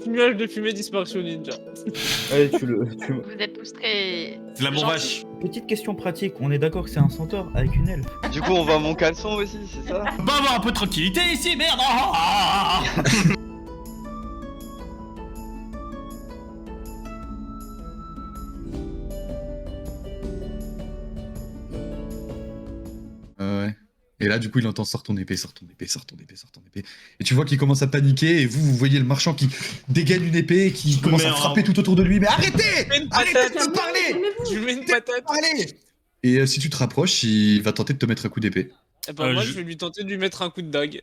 Nuage de fumée, disparition ninja. Allez, Vous êtes tous très... C'est l'amour gentils. vache. Petite question pratique, on est d'accord que c'est un centaure avec une elfe. Du coup, on va à mon caleçon aussi, c'est ça? On va avoir un peu de tranquillité ici, merde. Ouais. Et là, du coup, il entend sort ton épée, sort ton épée, sors ton épée, sors ton épée. Et tu vois qu'il commence à paniquer, et vous voyez le marchand qui dégaine une épée, qui commence à frapper tout autour de lui. Mais arrêtez! Une Arrêtez patate. de me parler! Je lui mets une patate. Parlez! Et si tu te rapproches, il va tenter de te mettre un coup d'épée. Et bah, moi, je- je vais lui tenter de lui mettre un coup de dague.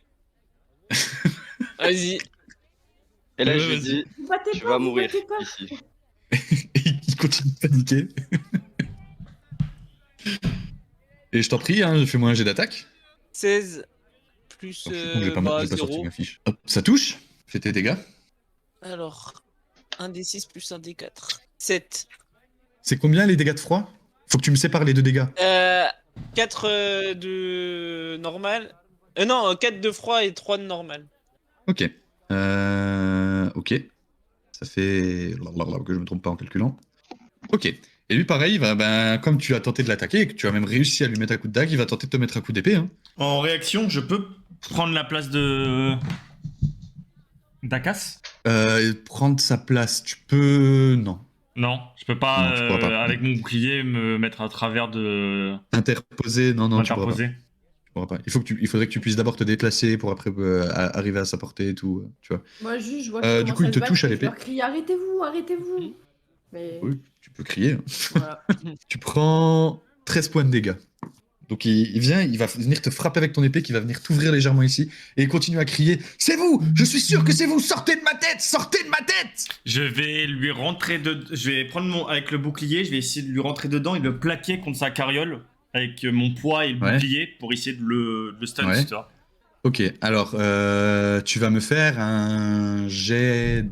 Vas-y. Et là, Ouais, je lui vas-y. dis, Vous battez tu pas, vas vous mourir battez pas. ici. Et il continue de paniquer. Et je t'en prie, hein, fais-moi un jet d'attaque. 16 plus Je suis con, j'ai pas sorti 0. ma fiche. Hop, ça touche. Fais tes dégâts. Alors, 1d6 plus 1d4. 7. C'est combien les dégâts de froid? Faut que tu me sépares les deux dégâts. 4 de normal. Non, 4 de froid et 3 de normal. Ok. Ok. Ça fait... que je me trompe pas en calculant. Ok. Et lui, pareil, comme tu as tenté de l'attaquer et que tu as même réussi à lui mettre un coup de dague, il va tenter de te mettre un coup d'épée. Hein. En réaction, je peux prendre la place de Dakas? Prendre sa place, tu peux... Non. Non, je peux pas, Non, tu pourras pas. avec mon bouclier, me mettre à travers de... Interposer, non, tu pourras pas. M'interposer. Tu pourras pas. Il faudrait que tu puisses d'abord te déplacer pour après arriver à sa portée et tout, tu vois. Moi, juste, je vois Du qu'il coup, il te commence à se touche à battre et je l'épée. leur crie arrêtez-vous, arrêtez-vous. Mais Oui, tu peux crier. Hein. voilà. Tu prends 13 points de dégâts. Donc il vient, il va venir te frapper avec ton épée, qui va venir t'ouvrir légèrement ici, et il continue à crier « C'est vous! Je suis sûr que c'est vous! Sortez de ma tête! Sortez de ma tête !» Je vais lui rentrer je vais prendre avec le bouclier, je vais essayer de lui rentrer dedans et de le plaquer contre sa carriole avec mon poids et le Ouais. bouclier pour essayer de le stun, Ouais. tu vois. Ok, alors tu vas me faire un jet...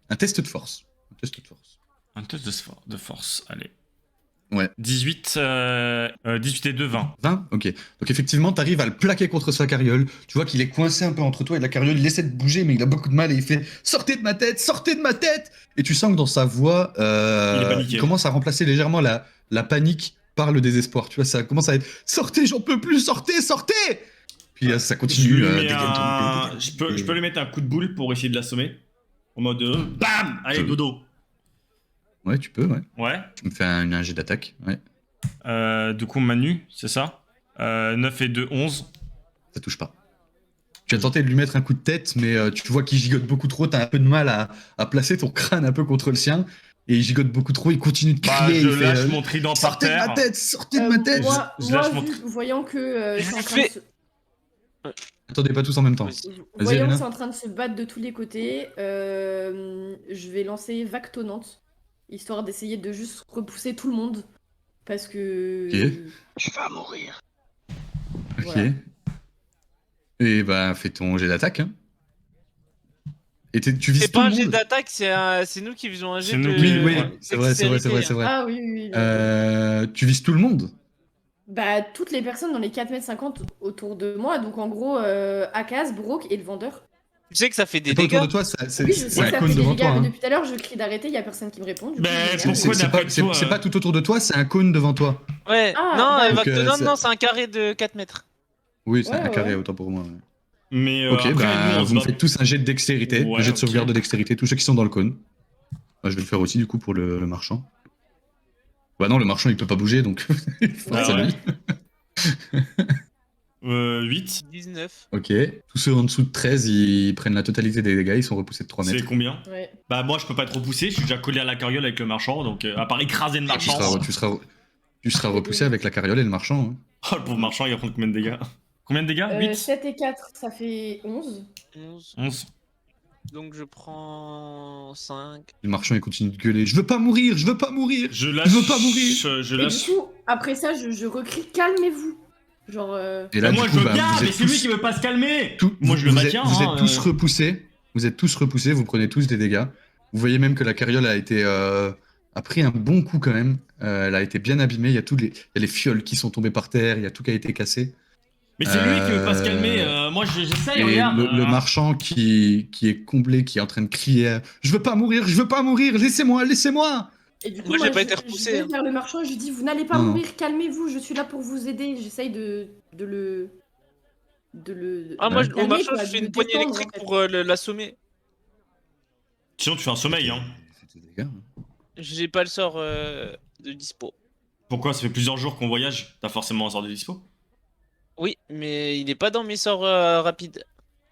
Un test de force. Un test de force. Un test de force, allez. Ouais. 18, 18 et 2, 20. 20. Ok. Donc effectivement, tu arrives à le plaquer contre sa carriole. Tu vois qu'il est coincé un peu entre toi et la carriole. Il essaie de bouger, mais il a beaucoup de mal et il fait « Sortez de ma tête! Sortez de ma tête !» Et tu sens que dans sa voix, Il est paniqué. il commence à remplacer légèrement la panique par le désespoir. Tu vois, ça commence à être « Sortez, j'en peux plus! Sortez, sortez !» Puis ça Je, continue. lui mets dégaine ton épée. je peux lui mettre un coup de boule pour essayer de l'assommer. En mode BAM! Allez, dodo. Ouais, tu peux, ouais. Ouais. Tu me fais un jet d'attaque. Ouais. Du coup, Manu, c'est ça 9 et 2, 11. Ça touche pas. Tu as tenté de lui mettre un coup de tête, mais tu vois qu'il gigote beaucoup trop. T'as un peu de mal à placer ton crâne un peu contre le sien. Et il gigote beaucoup trop. Il continue de Bah, crier. je il fait, lâche mon trident par sortez de terre. ma tête! Sortez de ma tête! Moi, je lâche mon voyant que c'est en train de fais- se... Attendez, pas tous en même temps. Vas-y. Voyant que Elena. c'est en train de se battre de tous les côtés, je vais lancer vague tonnante, histoire d'essayer de juste repousser tout le monde. Parce que... Ok. Tu vas mourir. Ok. Voilà. Et bah, fais ton jet d'attaque. Hein. Et tu vises C'est tout pas le un jet monde. d'attaque, c'est nous qui faisons un jet C'est de. nous. Oui, oui, Ouais. c'est vrai, c'est vrai, c'est vrai, c'est vrai. Ah oui, oui, oui. Tu vises tout le monde. Bah, toutes les personnes dans les 4,50 m autour de moi, donc en gros, Akaz, Brooke et le vendeur. Tu sais que ça fait des C'est pas autour dégâts. de toi, c'est Oui, je sais c'est que un ça cône fait des devant dégâts, toi. mais Hein. depuis tout à l'heure, je crie d'arrêter, il y a personne qui me répond. Du coup, Ben, je m'énerve. pourquoi C'est d'après pas, toi, c'est pas tout autour de toi, c'est un cône devant toi. Ouais. Ah, non, bah, donc, non, c'est- non, c'est un carré de 4 mètres. Oui, c'est Ouais, un carré, ouais. autant pour moi. Ouais. Mais Ok, après, bah, nous, on se vous me bat- faites tous un jet de dextérité, Ouais, un jet de ok. sauvegarde de dextérité, tous ceux qui sont dans le cône. Moi, je vais le faire aussi, du coup, pour le marchand. Bah non, le marchand, il peut pas bouger, donc... Ah c'est ouais. lui. 8. 19. Ok. Tous ceux en dessous de 13, ils prennent la totalité des dégâts, ils sont repoussés de 3 C'est mètres. combien? Ouais. Bah, moi, je peux pas être repoussé, je suis déjà collé à la carriole avec le marchand, donc à part écraser le Tu marchand. seras repoussé avec la carriole et le marchand. Hein. Oh, le pauvre marchand, il va prendre combien de dégâts? Combien de dégâts? 8 7 et 4, ça fait 11. 11. 11. Donc je prends 5. Le marchand, il continue de gueuler. Je veux pas mourir, je veux pas mourir. Je lâche. Je veux pas mourir. Je Et lâche. du coup, après ça, je recrie calmez-vous. Genre. Et là, Bah, moi, du je coup, veux bah, bien, vous mais êtes c'est lui tous- qui veut pas se calmer. tout- Moi, je le vous êtes- maintiens. Vous hein, êtes tous repoussés. Vous êtes tous repoussés, vous prenez tous des dégâts. Vous voyez même que la carriole a pris un bon coup quand même. Elle a été bien abîmée. Il y a il y a les fioles qui sont tombées par terre. Il y a tout qui a été cassé. Mais c'est lui qui veut pas se calmer. Moi, j'essaye, Et regarde. le marchand qui est comblé, qui est en train de crier je veux pas mourir, laissez-moi, laissez-moi. Et du coup, Moi, j'ai pas été je repoussé, vais hein. vers le marchand et je lui dis, vous n'allez pas Non, non. mourir, calmez-vous, je suis là pour vous aider. J'essaye de le... Ah, moi, de le au calmer, marchand, quoi, je fais de une poignée détendre, électrique en fait. pour l'assommer. Sinon, tu fais un sommeil, hein. Fais tes dégâts. J'ai pas le sort de dispo. Pourquoi? Ça fait plusieurs jours qu'on voyage. T'as forcément un sort de dispo. Oui, mais il est pas dans mes sorts rapides.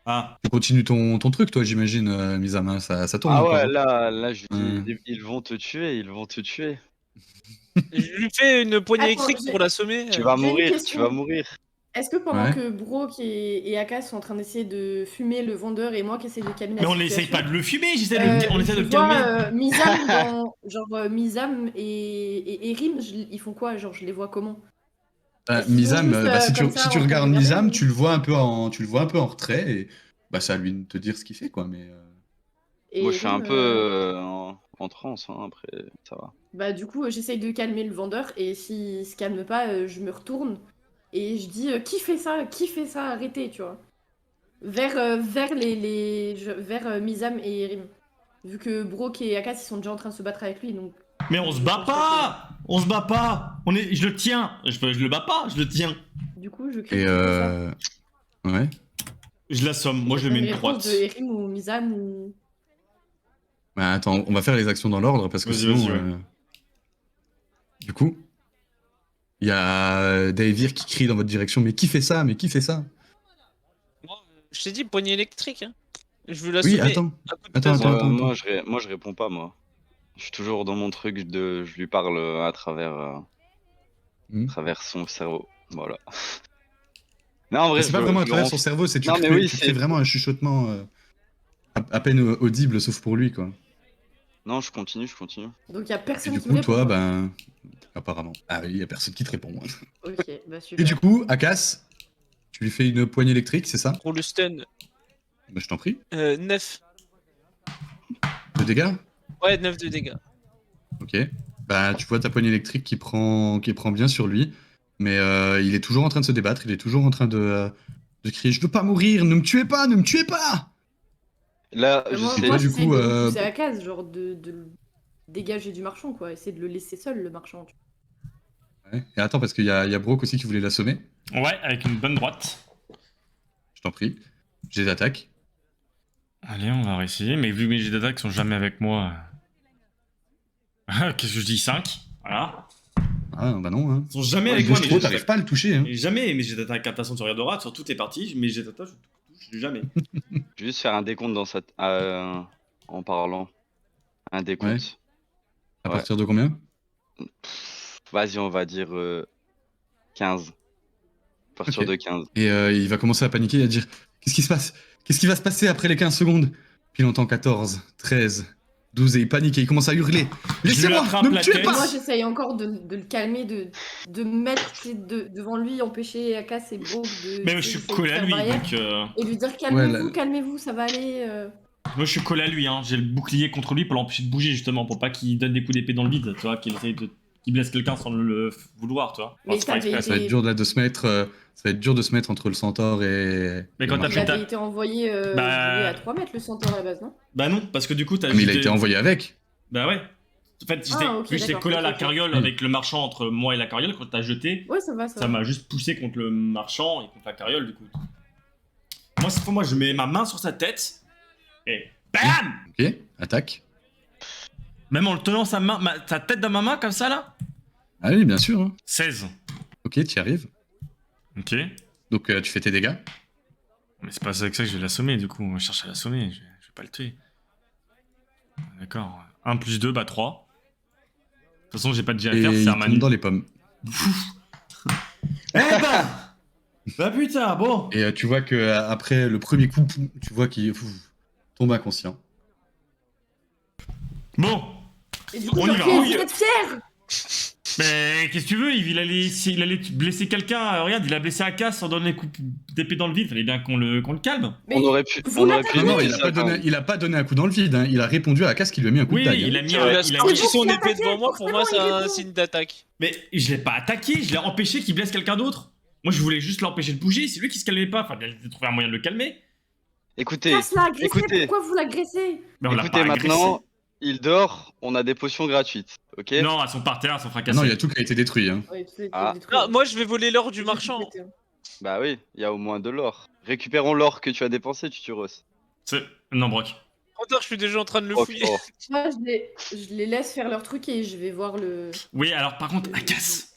Ah, Tu continues ton truc, toi, j'imagine, mise à main, ça tourne Ah encore. ouais, hein. là, je dis, ils vont te tuer, ils vont te tuer. Je lui fais une poignée Attends, électrique j'ai- pour l'assommer. Tu vas J'ai une mourir, tu question. vas mourir. Est-ce que pendant Ouais. que Brock et Aka sont en train d'essayer de fumer le vendeur et moi qui essaie de calmer mais la on n'essaye situation, pas de le fumer, on essaie de je le vois, calmer. Mizam Mizam et Erim, ils font quoi? Genre, je les vois comment? Est-ce qu'ils Mizam, sont juste, si comme ça, tu en train regardes de regarder, Mizam, ou- tu le vois un peu en retrait, et bah, c'est à lui de te dire ce qu'il fait, quoi, mais... Et Moi, je suis un Erim, peu en transe, hein, après, ça va. Bah du coup, j'essaye de calmer le vendeur et s'il se calme pas, je me retourne et je dis qui fait ça? Qui fait ça? Arrêtez, tu vois. Vers vers Mizam et Erim. Vu que Brock et Akas ils sont déjà en train de se battre avec lui, donc Mais on se bat pas. On se bat pas. Je le tiens. Je le bats pas, je le tiens. du coup je crie Et qui fait ça. Ouais. Je l'assomme. Moi, je le mets une réponse droite. de Erim ou Mizam ou... Bah, attends, on va faire les actions dans l'ordre, parce que Vas-y, sinon... vas-y, ouais. Du coup, il y a Daevir qui crie dans votre direction, mais qui fait ça? Mais qui fait ça? Moi, je t'ai dit poignée électrique. Hein. Je veux l'assommer. Oui, attends. à coup de Attends, taser. attends. Moi, je réponds pas, moi. Je suis toujours dans mon truc je lui parle à travers son cerveau. Voilà. Non, en vrai, C'est pas vraiment à travers son cerveau, c'est tu Non, mais crées, oui, tu c'est- crées vraiment un chuchotement à peine audible, sauf pour lui, quoi. Non, je continue. Donc il y a Et personne du qui coup, me toi, répond. ben... Apparemment. Ah oui, il y a personne qui te répond. Ok, bah Et super. du coup, Akas, tu lui fais une poignée électrique, c'est ça? Pour le stun. Bah, je t'en prie. 9. De dégâts? Ouais, 9 de dégâts. Ok. Bah, tu vois ta poignée électrique qui prend bien sur lui, mais il est toujours en train de se débattre, il est toujours en train de crier « Je veux pas mourir, ne me tuez pas, ne me tuez pas !» Là, Moi, j'essaie. moi du j'essaye coup, de le pousser à case, genre de le dégager du marchand, quoi. Essayer de le laisser seul, le marchand. Tu vois. Ouais. Et attends, parce qu'il y a Brock aussi qui voulait l'assommer. Ouais, avec une bonne droite. Je t'en prie. J'ai des attaques. Allez, on va réessayer. Mais vu que mes jets d'attaque sont jamais avec moi. Qu'est-ce que je dis? 5. Voilà. Ah, bah non, hein. Ils sont jamais Il avec moi, bouge mes trop, jets t'arrives d'attaque. pas à le toucher, hein. Et jamais mes jets d'attaque à façon sur Riadora, sur toutes les parties, mes jets d'attaque, je touche jamais. Je vais juste faire un décompte en parlant. Un décompte. À Ouais. partir de combien? Vas-y, on va dire 15. À partir Ok. de 15. Et il va commencer à paniquer et à dire « Qu'est-ce qui se passe? Qu'est-ce qui va se passer après les 15 secondes ?» Puis il entend 14, 13, 12 et il panique et il commence à hurler « lui Laissez-moi, attrape ne me la tuez tête. pas !» Moi, j'essaye encore de le calmer, de me mettre tu sais, devant lui, empêcher Akas et Brock de. Mais tu je sais, suis d'essayer de collé à faire lui, barrière, donc. Et lui dire calmez-vous, là- calmez-vous, ça va aller. Moi je suis collé à lui, hein. J'ai le bouclier contre lui pour l'empêcher de bouger justement, pour pas qu'il donne des coups d'épée dans le vide, tu vois, qu'il blesse quelqu'un sans le vouloir, tu vois. Mais c'est pas t'avais exprès. Ça va être dur là, de se mettre, ça va être dur de se mettre entre le centaure et... Mais et quand le t'as Il marchand. fait avait été envoyé Bah- à 3 mètres le centaure à la base, non? Bah non, parce que du coup t'as Ah, mais il a juste été des- envoyé avec. Bah ouais. En fait, ok, vu que j'étais d'accord, collé à la ok. carriole avec le marchand entre moi et la carriole, quand t'as jeté, Ouais, ça va, ça m'a juste poussé contre le marchand et contre la carriole du coup. Moi, cette fois, moi je mets ma main sur sa tête et BAM! Ok, attaque. Même en le tenant sa tête dans ma main comme ça là. Ah oui, bien sûr. Hein. 16. Ok, tu y arrives. Ok. Donc tu fais tes dégâts. Mais c'est pas avec ça que je vais l'assommer du coup, on cherche à l'assommer, je vais pas le tuer. D'accord. 1 plus 2, bah 3. De toute façon, j'ai pas de jet à Et faire, il c'est un tombe manu. dans les pommes. Eh ben Bah putain, bon. Et tu vois que après le premier coup, tu vois qu'il tombe inconscient. Bon. Et du coup, On y genre, va, vous êtes fiers! Mais qu'est-ce que tu veux, Yves, il allait blesser quelqu'un, regarde, il a blessé Akas sans donner un coup d'épée dans le vide, fallait bien qu'on le calme. Mais On aurait pu. vous On aurait l'attaquez. pu Non, non, éviter il a, ça, pas quand donné, même. il a pas donné un coup dans le vide. Hein. Il a répondu à Akas qui lui a mis un coup Oui, de dague. il a hein. mis Il un... a il a mis- sorti son il a épée devant moi, pour moi c'est forcément, il un répond. signe d'attaque. Mais je l'ai pas attaqué, je l'ai empêché qu'il blesse quelqu'un d'autre. Moi, je voulais juste l'empêcher de bouger. C'est lui qui se calmait pas. Enfin, il a trouvé un moyen de le calmer. Écoutez, Casse l'a agressé, écoutez, pourquoi vous l'agressez? Mais on l'a écoutez, pas agressé. maintenant, il dort, on a des potions gratuites, ok? Non, elles sont par terre, elles sont Ah fracassées. non, il y a tout qui a été détruit. Hein. Ouais, tout a été Ah. détruit. Non, moi je vais voler l'or du J'ai marchand. tout pété, hein. Bah oui, il y a au moins de l'or. Récupérons l'or que tu as dépensé, Tuturos. Non, Brock. Trop tard, je suis déjà en train de le Oh, fouiller. oh. Moi, je les laisse faire leur truc et je vais voir le... Oui, alors par contre, Akas.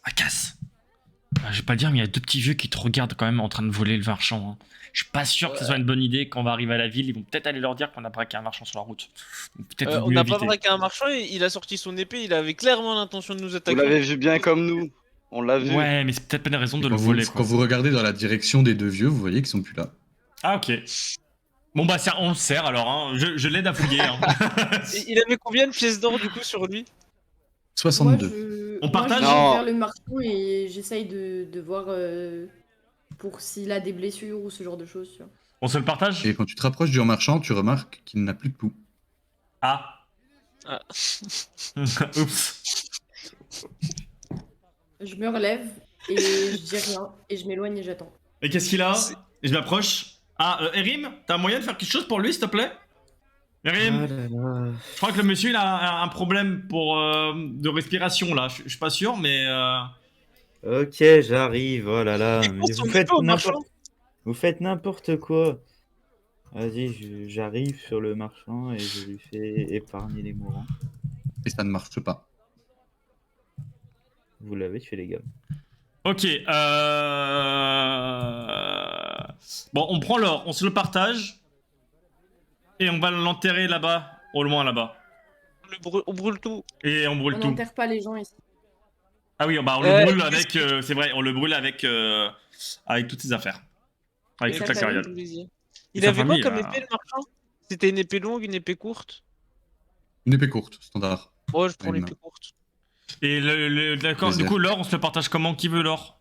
Je vais pas le dire, mais il y a deux petits vieux qui te regardent quand même en train de voler le marchand. Hein. Je suis pas sûr que ce soit une bonne idée. Quand on va arriver à la ville, ils vont peut-être aller leur dire qu'on a braqué un marchand sur la route. Donc, peut-être On mieux n'a pas éviter. braqué un marchand et il a sorti son épée, il avait clairement l'intention de nous Vous attaquer. l'avez vu bien comme nous. On l'a vu. Ouais, mais c'est peut-être pas une raison de Quand le vous, voler. quand Quoi. vous regardez dans la direction des deux vieux, vous voyez qu'ils sont plus là. Ah, ok. Bon, bah, on le sert alors. Hein. Je l'aide à fouiller. Hein. Et il avait combien de pièces d'or du coup sur lui? 62. On partage Moi, je Non. vais vers le marteau et j'essaye de voir pour s'il a des blessures ou ce genre de choses. Tu vois. On se le partage. Et quand tu te rapproches du marchand, tu remarques qu'il n'a plus de pouls. Ah. Ah. Oups. Je me relève et je dis rien et je m'éloigne et j'attends. Et qu'est-ce qu'il a? C'est- Et je m'approche. Ah, Erim, t'as un moyen de faire quelque chose pour lui, s'il te plaît? Erim, je crois que le monsieur il a un problème de respiration là. Je suis pas sûr, mais. Ok, j'arrive, oh là là. Il Mais pense son épée au marchand. vous faites n'importe quoi. Vas-y, j'arrive sur le marchand et je lui fais épargner les mourants. Et ça ne marche pas. Vous l'avez tué, les gars. Ok. Bon, on prend l'or, on se le partage. Et on va l'enterrer là-bas, au loin là-bas. On brûle tout. Et on brûle On tout. n'enterre pas les gens ici. Ah oui, bah on le brûle avec. C'est vrai, on le brûle avec toutes ses affaires. Avec Et toute sa la famille. carriole. Il sa avait famille, quoi comme là. épée le marchand? C'était une épée longue, une épée courte? Une épée courte, standard. Oh, je prends Une l'épée courte. Et d'accord, du Plaisir. coup, l'or, on se le partage comment? Qui veut l'or?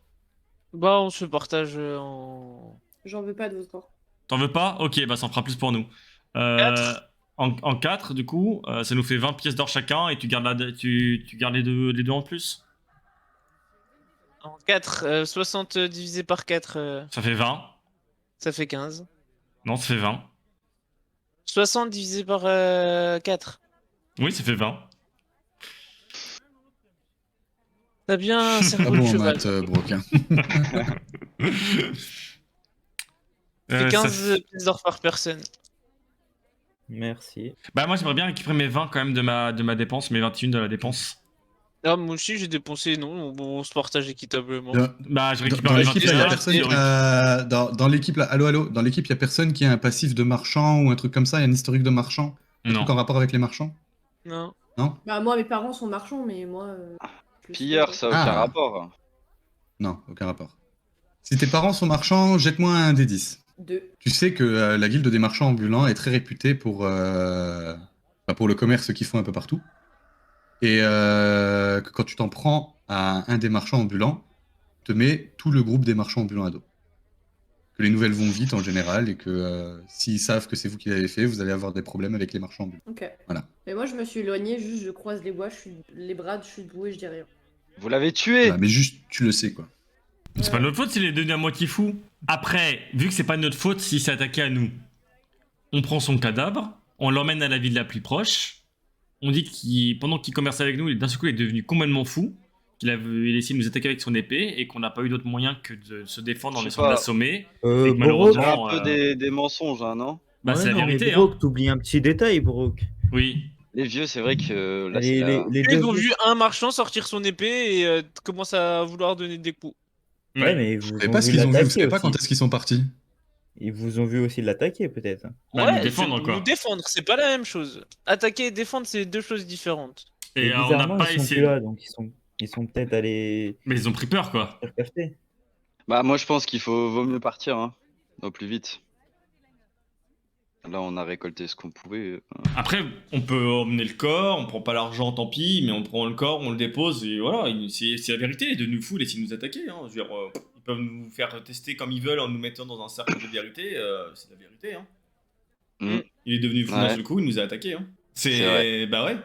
Bah, on se partage en. J'en veux pas de votre or. T'en veux pas? Ok, bah ça en fera plus pour nous. Quatre. En 4, du coup, ça nous fait 20 pièces d'or chacun et tu gardes, tu gardes les deux en plus. En 4. 60 divisé par 4, Ça fait 20. ça fait 15. Non, ça fait 20. 60 divisé par 4. Oui, ça fait 20. T'as bien un Ah cerveau de bon, cheval. Matt, Broquin. Ça fait 15 pièces d'or par personne. Merci. Bah moi j'aimerais bien récupérer mes 20 quand même de ma dépense, mes 21 de la dépense. Ah, moi aussi j'ai dépensé, non, on se partage équitablement. Bah je récupère Dans les l'équipe, là, il y a 21. personne. Dans l'équipe, là, allô, dans l'équipe, il y a personne qui a un passif de marchand ou un truc comme ça, il y a un historique de marchand. Un Non. truc en rapport avec les marchands. Non. Bah moi mes parents sont marchands mais moi... je le suis Pilleur, pas. ça a aucun Ah. rapport. Non, aucun rapport. Si tes parents sont marchands, jette-moi un D10. 2. Tu sais que la guilde des marchands ambulants est très réputée pour le commerce qu'ils font un peu partout. Et que quand tu t'en prends à un des marchands ambulants, te met tout le groupe des marchands ambulants à dos. Que les nouvelles vont vite en général et que s'ils savent que c'est vous qui l'avez fait, vous allez avoir des problèmes avec les marchands ambulants. Ok. Voilà. Mais moi je me suis éloignée, juste je croise les bois, les bras, je suis debout et je dis rien. Vous l'avez tué. Voilà, mais juste, tu le sais quoi. C'est pas notre faute s'il est devenu à moitié fou. Après, vu que c'est pas notre faute s'il s'est attaqué à nous, on prend son cadavre, on l'emmène à la ville la plus proche, on dit qu'il pendant qu'il commerçait avec nous, d'un seul coup il est devenu complètement fou, qu'il avait essayé de nous attaquer avec son épée et qu'on n'a pas eu d'autre moyen que de se défendre en Je sais essayant de pas. l'assommer. Et que Brock, malheureusement, C'est Non, un peu des mensonges, hein, non? Bah c'est la non, mais vérité, hein. Brock, t'oublies un petit détail, Brock. Oui. Les vieux, c'est vrai que là, Les, c'est la- les Ils deux ont vieux- vu un marchand sortir son épée et commence à vouloir donner des coups. Ouais, mais ils vous Vous savez ont pas ce vu qu'ils ont vu, vous l'attaquer savez pas aussi. quand est-ce qu'ils sont partis. Ils vous ont vu aussi l'attaquer, peut-être. Bah, nous défendre, c'est- quoi. Nous défendre, c'est pas la même chose. Attaquer et défendre, c'est deux choses différentes. Et Et on n'a bizarrement, pas ils sont essayé. plus là, donc ils sont peut-être allés Mais ils ont pris peur quoi. faire cafeter. Bah, moi, je pense qu'il vaut mieux partir, hein, au plus vite. Là, on a récolté ce qu'on pouvait. Après, on peut emmener le corps, on prend pas l'argent, tant pis, mais on prend le corps, on le dépose, et voilà, c'est la vérité, de nous fous, laissez nous attaquer. Hein. Je veux dire, ils peuvent nous faire tester comme ils veulent en nous mettant dans un cercle de vérité, c'est la vérité. Hein. Mm. Il est devenu fou Ouais. d'un seul coup, il nous a attaqué. Hein. C'est vrai. Bah ouais.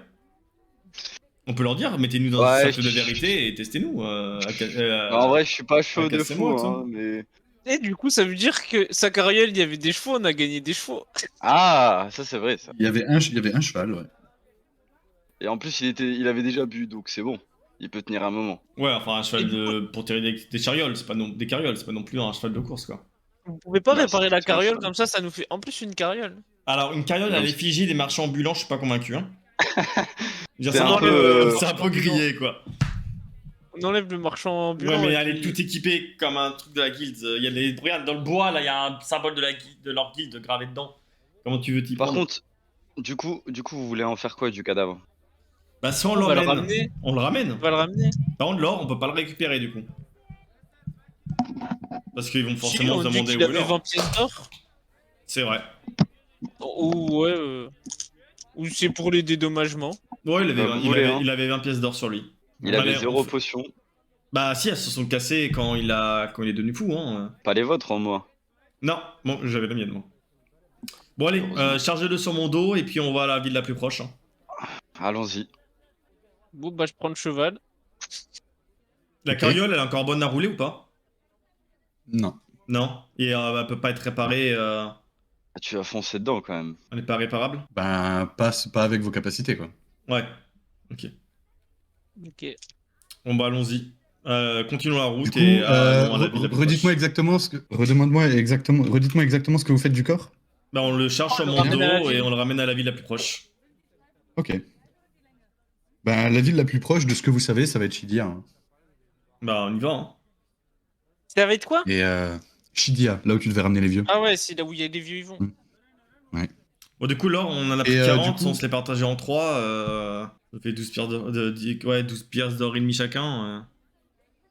On peut leur dire, mettez-nous dans Ouais, un cercle de vérité et testez-nous. En vrai, je suis pas chaud de cassez-moi, fou, toi. hein, mais... Et du coup, ça veut dire que sa carriole, il y avait des chevaux, on a gagné des chevaux. Ah, ça c'est vrai, ça. Il y avait un cheval, ouais. Et en plus, il avait déjà bu, donc c'est bon. Il peut tenir un moment. Ouais, enfin, un cheval Et du pour tirer des charioles, c'est pas des carrioles, c'est pas non plus un cheval de course, quoi. Vous pouvez pas Bah, réparer c'est la plutôt un carriole cheval. comme ça nous fait en plus une carriole. Alors, une carriole à Non, l'effigie des marchands ambulants, je suis pas convaincu, hein. Je veux dire, C'est c'est un un peu, peu, c'est un peu grillé, quoi. On enlève le marchand ambulant. Ouais, mais et elle est puis- tout équipée comme un truc de la guilde. Il y a les... Regarde, dans le bois, là, il y a un symbole de, de leur guilde gravé dedans. Comment tu veux t'y Par prendre? contre, du coup, vous voulez en faire quoi du cadavre? Bah, soit on On va le l'emmène, ramener. on le ramène. On va le ramener. Par contre, l'or, on peut pas le récupérer, du coup. Parce qu'ils vont Si, forcément on se dit demander qu'il où est avait l'or. 20 pièces d'or. C'est vrai. Ou ouais. Ou c'est pour les dédommagements. Ouais, Bah, vous voulez, hein. il avait 20 pièces d'or sur lui. Il On avait allait- 0 on fait- potion. Bah, si, elles se sont cassées quand il est devenu fou, hein. Pas les vôtres en moi. Non, bon, j'avais la mienne, moi. Bon, allez, Heureusement. chargez-le sur mon dos et puis on va à la ville la plus proche, hein. Allons-y. Bon, bah, je prends le cheval. La Ok. carriole, elle est encore bonne à rouler ou pas? Non. Non. Et elle peut pas être réparée. Ah, tu vas foncer dedans quand même. Elle est pas réparable? Ben, pas avec vos capacités, quoi. Ouais. Ok. Ok. Bon, bah, allons-y. Continuons la Du route coup, et allons à la ville la plus redites-moi proche. exactement ce que... Redites-moi exactement ce que vous faites du corps. Bah, on le charge sur le mon ramène à la dos ville. et on le ramène à la ville la plus proche. Ok. Ben, la ville la plus proche de ce que vous savez, ça va être Shidia, hein. Bah, on y va, hein. C'est avec quoi? Et Shidia, là où tu devais ramener les vieux. Ah ouais, c'est là où il y a les vieux ils vont. Bon, du coup, là, on en a pris Et, 40, du coup- on se les partageait en 3. Ça fait 12 pièces d'or, ouais, 12 pièces d'or et demi chacun.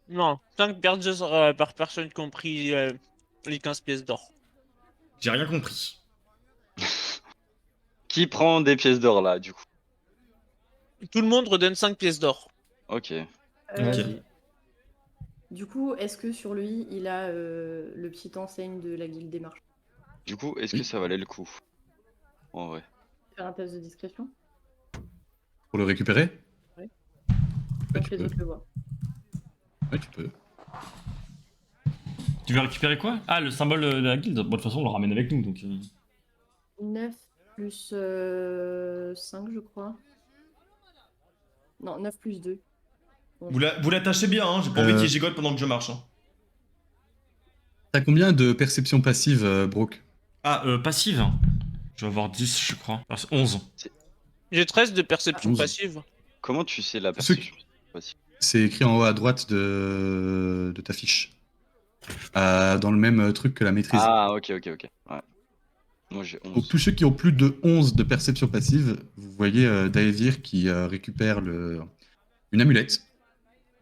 Non, 5 pièces par personne compris les 15 pièces d'or. J'ai rien compris. Qui prend des pièces d'or là, du coup? Tout le monde redonne 5 pièces d'or. Ok. Ok. Du coup, est-ce que sur lui, il a le petit enseigne de la guilde des marchands? Du coup, est-ce Oui. que ça valait le coup? En vrai. Faire un test de discrétion? Pour le récupérer? Ouais. Ouais, Donc tu les peux. autres le voient. Ouais, tu peux. Tu veux récupérer quoi? Ah, le symbole de la guilde. Bon, de toute façon, on le ramène avec nous, donc... 9 plus 5, je crois. Non, 9 plus 2. Vous l'attachez bien, hein. J'ai pas envie qu'il gigote pendant que je marche, hein. T'as combien de perception passive, Brooke? Ah, passive. Je vais avoir 10, je crois. Ah, 11. J'ai 13 de perception 11. passive. Comment tu sais la Ceux perception? C'est écrit en haut à droite de ta fiche. Dans le même truc que la maîtrise. Ah, ok. Ouais. Moi j'ai 11. Donc tous ceux qui ont plus de 11 de perception passive, vous voyez Daevir qui récupère une amulette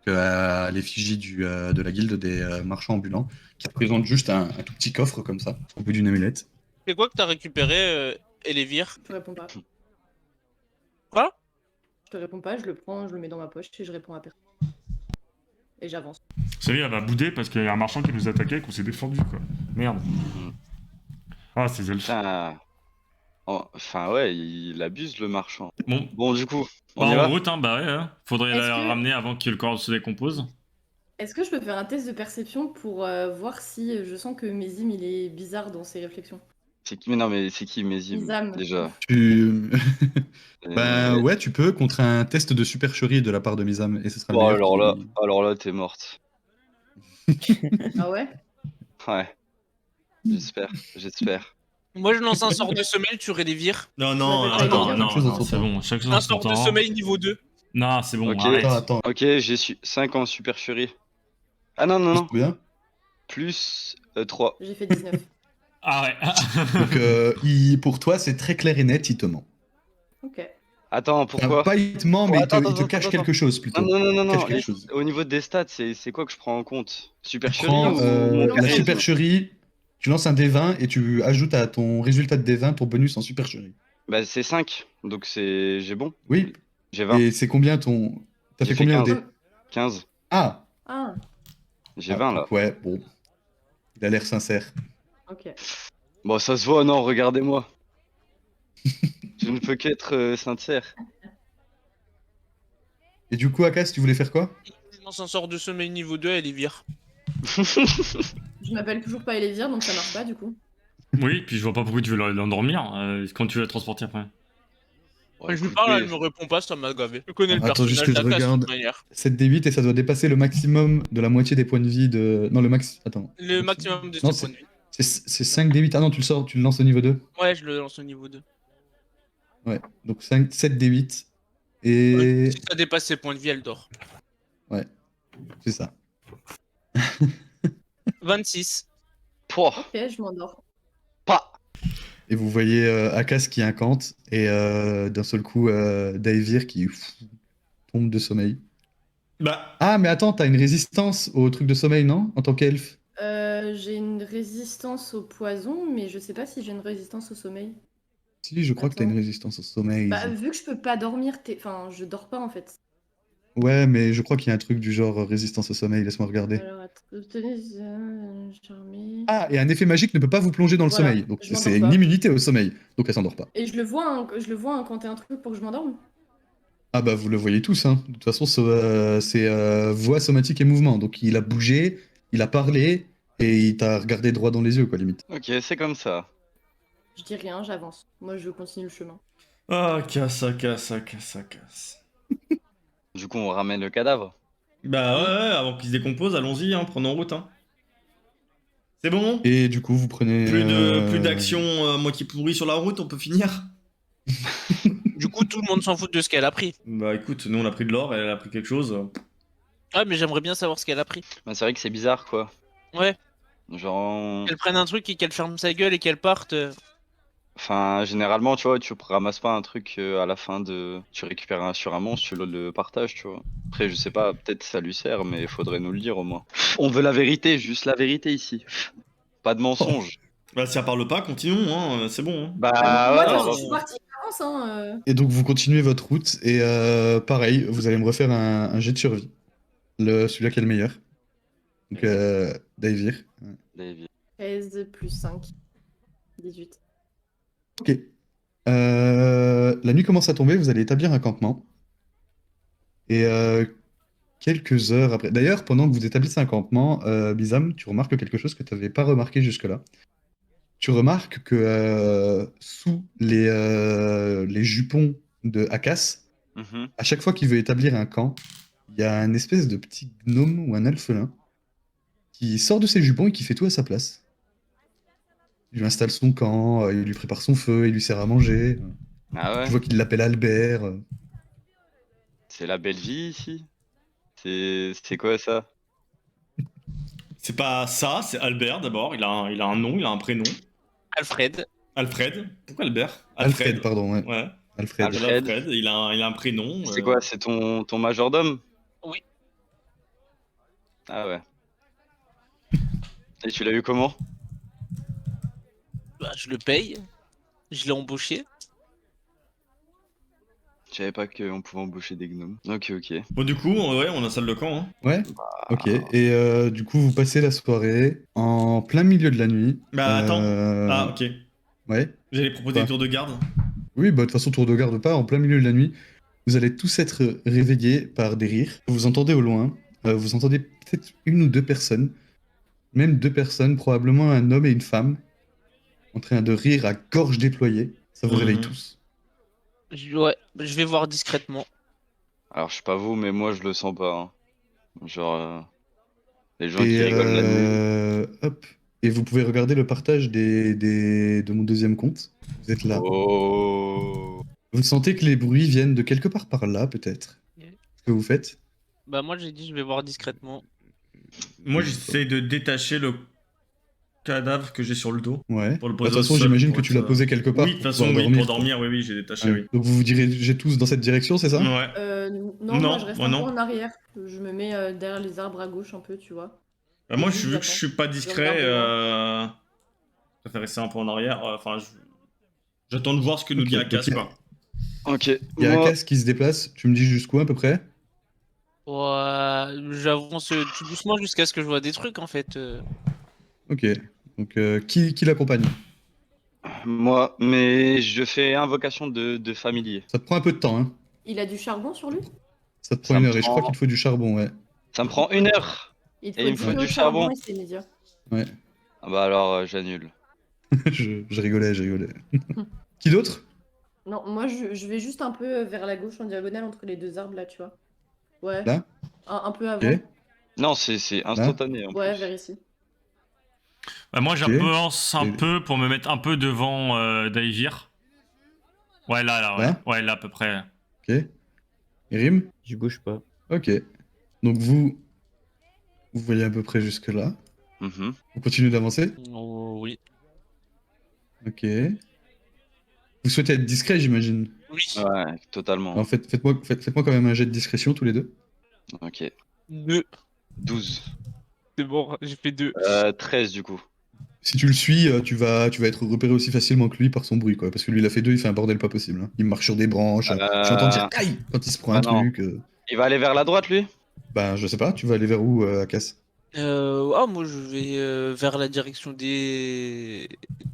à l'effigie de la guilde des marchands ambulants, qui représente juste un tout petit coffre comme ça, au bout d'une amulette. C'est quoi que t'as récupéré, Elevir? Je te réponds pas. Quoi? Je te réponds pas, je le prends, je le mets dans ma poche et je réponds à personne. Et j'avance. Ça y est, elle va bouder parce qu'il y a un marchand qui nous attaquait et qu'on s'est défendu, quoi. Merde. Ah, ces elfes. Putain. Enfin, ouais, il abuse le marchand. Bon, Bon, du coup, bah, on y va? en route, hein, bah ouais. Hein. Faudrait Est-ce la que- ramener avant que le corps se décompose. Est-ce que je peux faire un test de perception pour voir si je sens que Mézim il est bizarre dans ses réflexions? C'est qui? Mais non, mais c'est qui Mézim Misam. déjà? Tu... ben Euh, ouais, tu peux, contre un test de supercherie de la part de Misam, et ce sera le Bon, meilleur alors là, t'es morte. Ah ouais? Ouais. J'espère. Moi je lance un sort de sommeil, tu Elevir. Non, non, non, non, c'est bon. Chaque chose Un en son sort de temps. sommeil niveau 2. Non, c'est bon, Ok. arrête. Attends, Ok, j'ai su 5 en supercherie. Ah non. bien. Plus 3. J'ai fait 19. Ah ouais. Donc pour toi, c'est très clair et net, il te ment. Ok. Attends, pourquoi? Pas il te ment, mais Attends, il te cache attends. quelque chose plutôt. Non. Cache quelque chose. Au niveau des stats, c'est quoi que je prends en compte? Supercherie Prends ou la charisme. supercherie, tu lances un D20 et tu ajoutes à ton résultat de D20 ton bonus en supercherie. Bah, c'est 5. Donc j'ai bon. Oui, J'ai 20. et c'est combien ton... T'as J'ai fait combien au fait dé 15. Ah Ah, J'ai 20 là. Ouais, bon. Il a l'air sincère. ok. Bon, ça se voit, non, regardez-moi. Je ne peux qu'être sincère. Et du coup, Akas, tu voulais faire quoi? On s'en sort de sommeil niveau 2 et les vire. Je m'appelle toujours pas Elévir, donc ça marche pas du coup. Oui, puis je vois pas pourquoi tu veux l'endormir quand tu veux la transporter après. Quand je lui parle, elle me répond pas, ça m'a gavé. Je connais le Attends, juste personnage que je d'Aka, de toute regarde. manière. 7d8 et ça doit dépasser le maximum de la moitié des points de vie de. Non, le max. Attends. Le maximum de Non, ses points de vie. C'est 5d8. Ah non, tu le sors, tu le lances au niveau 2. Ouais, je le lance au niveau 2. Ouais, donc 7d8. Et. Si ça dépasse ses points de vie, elle dort. Ouais, c'est ça. 26. Pouah, Ok, je m'endors. pas. Et vous voyez Akas qui incante et d'un seul coup Daevir qui tombe de sommeil. Bah, Ah, mais attends, t'as une résistance au truc de sommeil, non? En tant qu'elfe? J'ai une résistance au poison, mais je sais pas si j'ai une résistance au sommeil. Si, je crois que t'as une Attends. résistance au sommeil. Bah, vu que je peux pas dormir, enfin, je dors pas en fait. Ouais, mais je crois qu'il y a un truc du genre résistance au sommeil, laisse-moi regarder. Alors, obtenez charmé. Ah, et un effet magique ne peut pas vous plonger dans le Voilà, sommeil. Donc je m'endors c'est une pas. immunité au sommeil. Donc elle s'endort pas. Et je le vois incanter un truc pour que je m'endorme. Ah bah vous le voyez tous, hein. De toute façon, c'est voix somatique et mouvement. Donc il a bougé, il a parlé, et il t'a regardé droit dans les yeux, quoi, limite. Ok, c'est comme ça. Je dis rien, j'avance. Moi, je continue le chemin. ah, casse. Du coup, on ramène le cadavre. Bah ouais, avant qu'il se décompose, allons-y, hein, prenons route. Hein. C'est bon? Et du coup, vous prenez... Plus d'action moitié pourrie sur la route, on peut finir? Du coup, tout le monde s'en fout de ce qu'elle a pris. Bah écoute, nous on a pris de l'or, elle a pris quelque chose. Ah, mais j'aimerais bien savoir ce qu'elle a pris. Bah, c'est vrai que c'est bizarre, quoi. Ouais, Genre, qu'elle prenne un truc et qu'elle ferme sa gueule et qu'elle parte. enfin, généralement, tu vois, tu ramasses pas un truc à la fin de. Tu récupères sur un monstre, tu le partages, tu vois. Après, je sais pas, peut-être ça lui sert, mais il faudrait nous le dire au moins. On veut la vérité, juste la vérité ici. Pas de mensonge. Bah si elle parle pas, continuons, hein, c'est bon. Hein. Bah, Moi, ouais, de toute on façon, va- je suis partie, j'avance, hein. Et donc vous continuez votre route, et pareil, vous allez me refaire un jet de survie. Celui-là qui est le meilleur. Donc Daevir. David. 13 plus 5. 18. Ok. La nuit commence à tomber, vous allez établir un campement. Et quelques heures après... D'ailleurs, pendant que vous établissez un campement, Bizam, tu remarques quelque chose que tu n'avais pas remarqué jusque-là. Tu remarques que sous les jupons de Akas, Mhm. à chaque fois qu'il veut établir un camp, il y a un espèce de petit gnome ou un elfelin qui sort de ses jupons et qui fait tout à sa place. Il lui installe son camp, il lui prépare son feu, il lui sert à manger. Ah ouais, Tu vois qu'il l'appelle Albert. c'est la belle vie ici. C'est quoi ça? C'est pas ça, c'est Albert d'abord, il a un nom, il a un prénom. Alfred. Alfred. Pourquoi Albert? Alfred, pardon, ouais. Ouais. Alfred. Alfred. Il a un prénom. C'est quoi? C'est ton majordome? Oui. Ah ouais. Et tu l'as eu comment? Bah, je le paye. Je l'ai embauché. Je savais pas qu'on pouvait embaucher des gnomes. Ok, ok. Bon du coup, ouais, on a salle de camp. Hein. Ouais. Ok. Et du coup, vous passez la soirée en plein milieu de la nuit. Bah attends. Ah ok. Ouais. J'allais proposer Quoi des tours de garde. Oui, bah de toute façon, tour de garde pas, en plein milieu de la nuit. Vous allez tous être réveillés par des rires. Vous entendez au loin. Vous entendez peut-être une ou deux personnes. Même deux personnes, probablement un homme et une femme, en train de rire à gorge déployée. Ça vous réveille tous. Ouais, je vais voir discrètement. Alors, je sais pas vous, mais moi, je le sens pas. Hein. Genre, les gens Et, qui rigolent la nuit. hop. Et vous pouvez regarder le partage de mon deuxième compte. Vous êtes là. Oh. Vous sentez que les bruits viennent de quelque part par là, peut-être. Ce que vous faites? Bah, moi, j'ai dit je vais voir discrètement. Moi j'essaie de détacher le cadavre que j'ai sur le dos. Ouais. Pour le De poser toute au façon, sol, j'imagine pour que tu être, l'as posé quelque part. Oui, de toute pour façon, pouvoir oui, pour quoi. dormir, oui, j'ai détaché, Ouais. oui. Donc vous vous dirigez tous dans cette direction, c'est ça? Ouais. Non, Non, moi je reste moi un non. peu en arrière. Je me mets derrière les arbres à gauche un peu, tu vois. Bah, moi, Et vu que je suis pas Je discret, regarde je préfère rester un peu en arrière. Enfin, j'attends de voir ce que nous Ok, dit Akas, ok. quoi. Ok. Il y a moi- Akas qui se déplace. Tu me dis jusqu'où à peu près? Ouais, j'avance tout doucement jusqu'à ce que je vois des trucs en fait. Ok. Donc qui l'accompagne? Moi, mais je fais invocation de familier. Ça te prend un peu de temps, hein? Il a du charbon sur lui? Ça te prend Ça une me heure et je crois prend- qu'il te faut du charbon, ouais. Ça me prend 1 heure. Il te Et faut il me du faut feu du au charbon charbon. et c'est médiocre. Ouais. Ah bah alors, j'annule. je rigolais, je rigolais. Qui d'autre? Non, moi je vais juste un peu vers la gauche en diagonale entre les deux arbres là, tu vois. Ouais. Là? Un peu Ok. avant. Non, c'est instantané en Ouais, plus. vers ici. Bah, moi, Ok. j'avance un Et- peu pour me mettre un peu devant Daivir. Ouais, là, ouais. Là Ouais, là, à peu près. Ok. Irim? Je bouge pas. Ok. Donc vous voyez à peu près jusque là. Mhm. On continue d'avancer? Oh, oui. Ok. Vous souhaitez être discret, j'imagine. Oui. Ouais, totalement. Alors faites-moi quand même un jet de discrétion tous les deux. Ok. 2. 12. C'est bon, j'ai fait 2. 13 du coup. Si tu le suis, tu vas être repéré aussi facilement que lui par son bruit, quoi. Parce que lui, il a fait 2, il fait un bordel pas possible, hein. Il marche sur des branches. J'entends dire aïe quand il se prend un Ah non. truc. Il va aller vers la droite lui? Ben, je sais pas, tu vas aller vers où, Akas? Moi je vais vers la direction des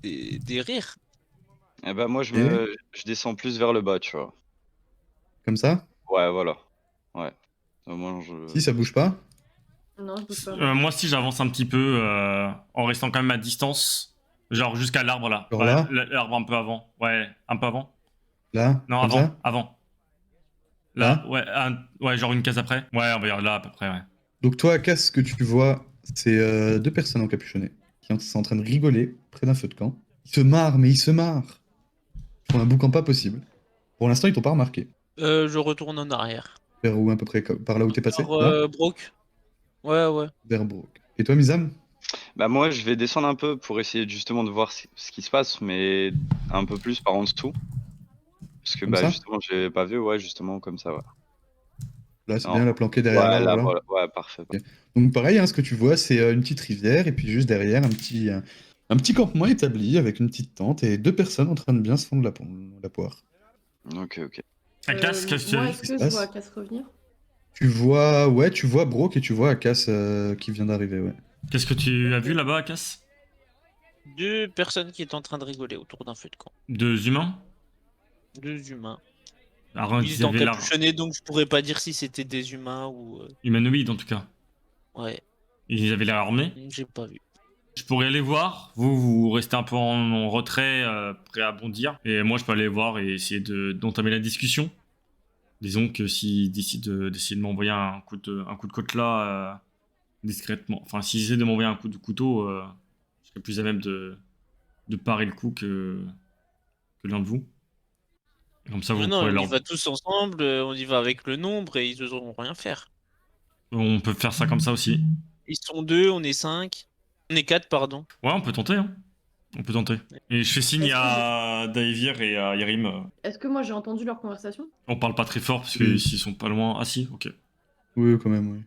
rires. Eh ben moi Et je descends plus vers le bas, tu vois. comme ça? Ouais, voilà. Ouais. Au moins je. Si, ça bouge pas? Non, je bouge pas. Moi aussi, j'avance un petit peu en restant quand même à distance. Genre jusqu'à l'arbre là. Genre Ouais, là? l'arbre un peu avant. Ouais, un peu avant. Là? Non, Comme avant. ça? Avant. Là? Là, ouais, ouais, genre une case après. Ouais, on va dire là à peu près, ouais. Donc toi, Akas, ce que tu vois, c'est 2 personnes encapuchonnées qui sont en train de rigoler près d'un feu de camp. Ils se marrent, mais ils se marrent. Ils font un boucan pas possible. Pour l'instant, ils t'ont pas remarqué. Je retourne en arrière. Vers où, à peu près, par là où t'es passé? Par Là? Brock. Ouais. Vers Brook. Et toi, Mizam? Bah moi je vais descendre un peu pour essayer justement de voir ce qui se passe, mais un peu plus par en dessous. Parce que Comme bah ça? justement j'ai pas vu, ouais justement comme ça, ouais. Là, c'est Non. bien, la planquée derrière Ouais, l'arbre, là, là. voilà. Ouais, parfait. Ok. Donc pareil, hein, ce que tu vois, c'est une petite rivière, et puis juste derrière, un petit campement établi avec une petite tente et 2 personnes en train de bien se fondre la poire. Ok, ok. Akas, qu'est-ce que tu as Moi, vu? est-ce Qu'est-ce que qui je se vois passe Cass revenir? Tu vois Brock et tu vois Akas qui vient d'arriver, ouais. Qu'est-ce que tu as vu là-bas, Akas? 2 personnes qui étaient en train de rigoler autour d'un feu de camp. 2 humains? 2 humains. Alors, Ils ils étaient avaient l'air encapuchonnés donc je pourrais pas dire si c'était des humains ou. humanoïdes en tout cas. Ouais, Ils avaient l'air armés. j'ai pas vu. Je pourrais aller voir. Vous restez un peu en retrait, prêt à bondir. Et moi, je peux aller voir et essayer d'entamer la discussion. Disons que s'ils décident d'essayer de m'envoyer un coup de côte là, discrètement. Enfin, s'ils essaient de m'envoyer un coup de couteau, je serais plus à même de parer le coup que l'un de vous. Et comme ça, Mais vous non, pourrez on y leur. va tous ensemble, on y va avec le nombre et ils oseront rien faire. On peut faire ça comme ça aussi. Ils sont 2, on est 5. On est 4, pardon. Ouais, on peut tenter, hein. On peut tenter. Et je fais signe Est-ce que à Daivir et à Yerim. Est-ce que moi j'ai entendu leur conversation? On parle pas très fort parce que Oui. s'ils sont pas loin. Ah si, ok. Oui, quand même, oui.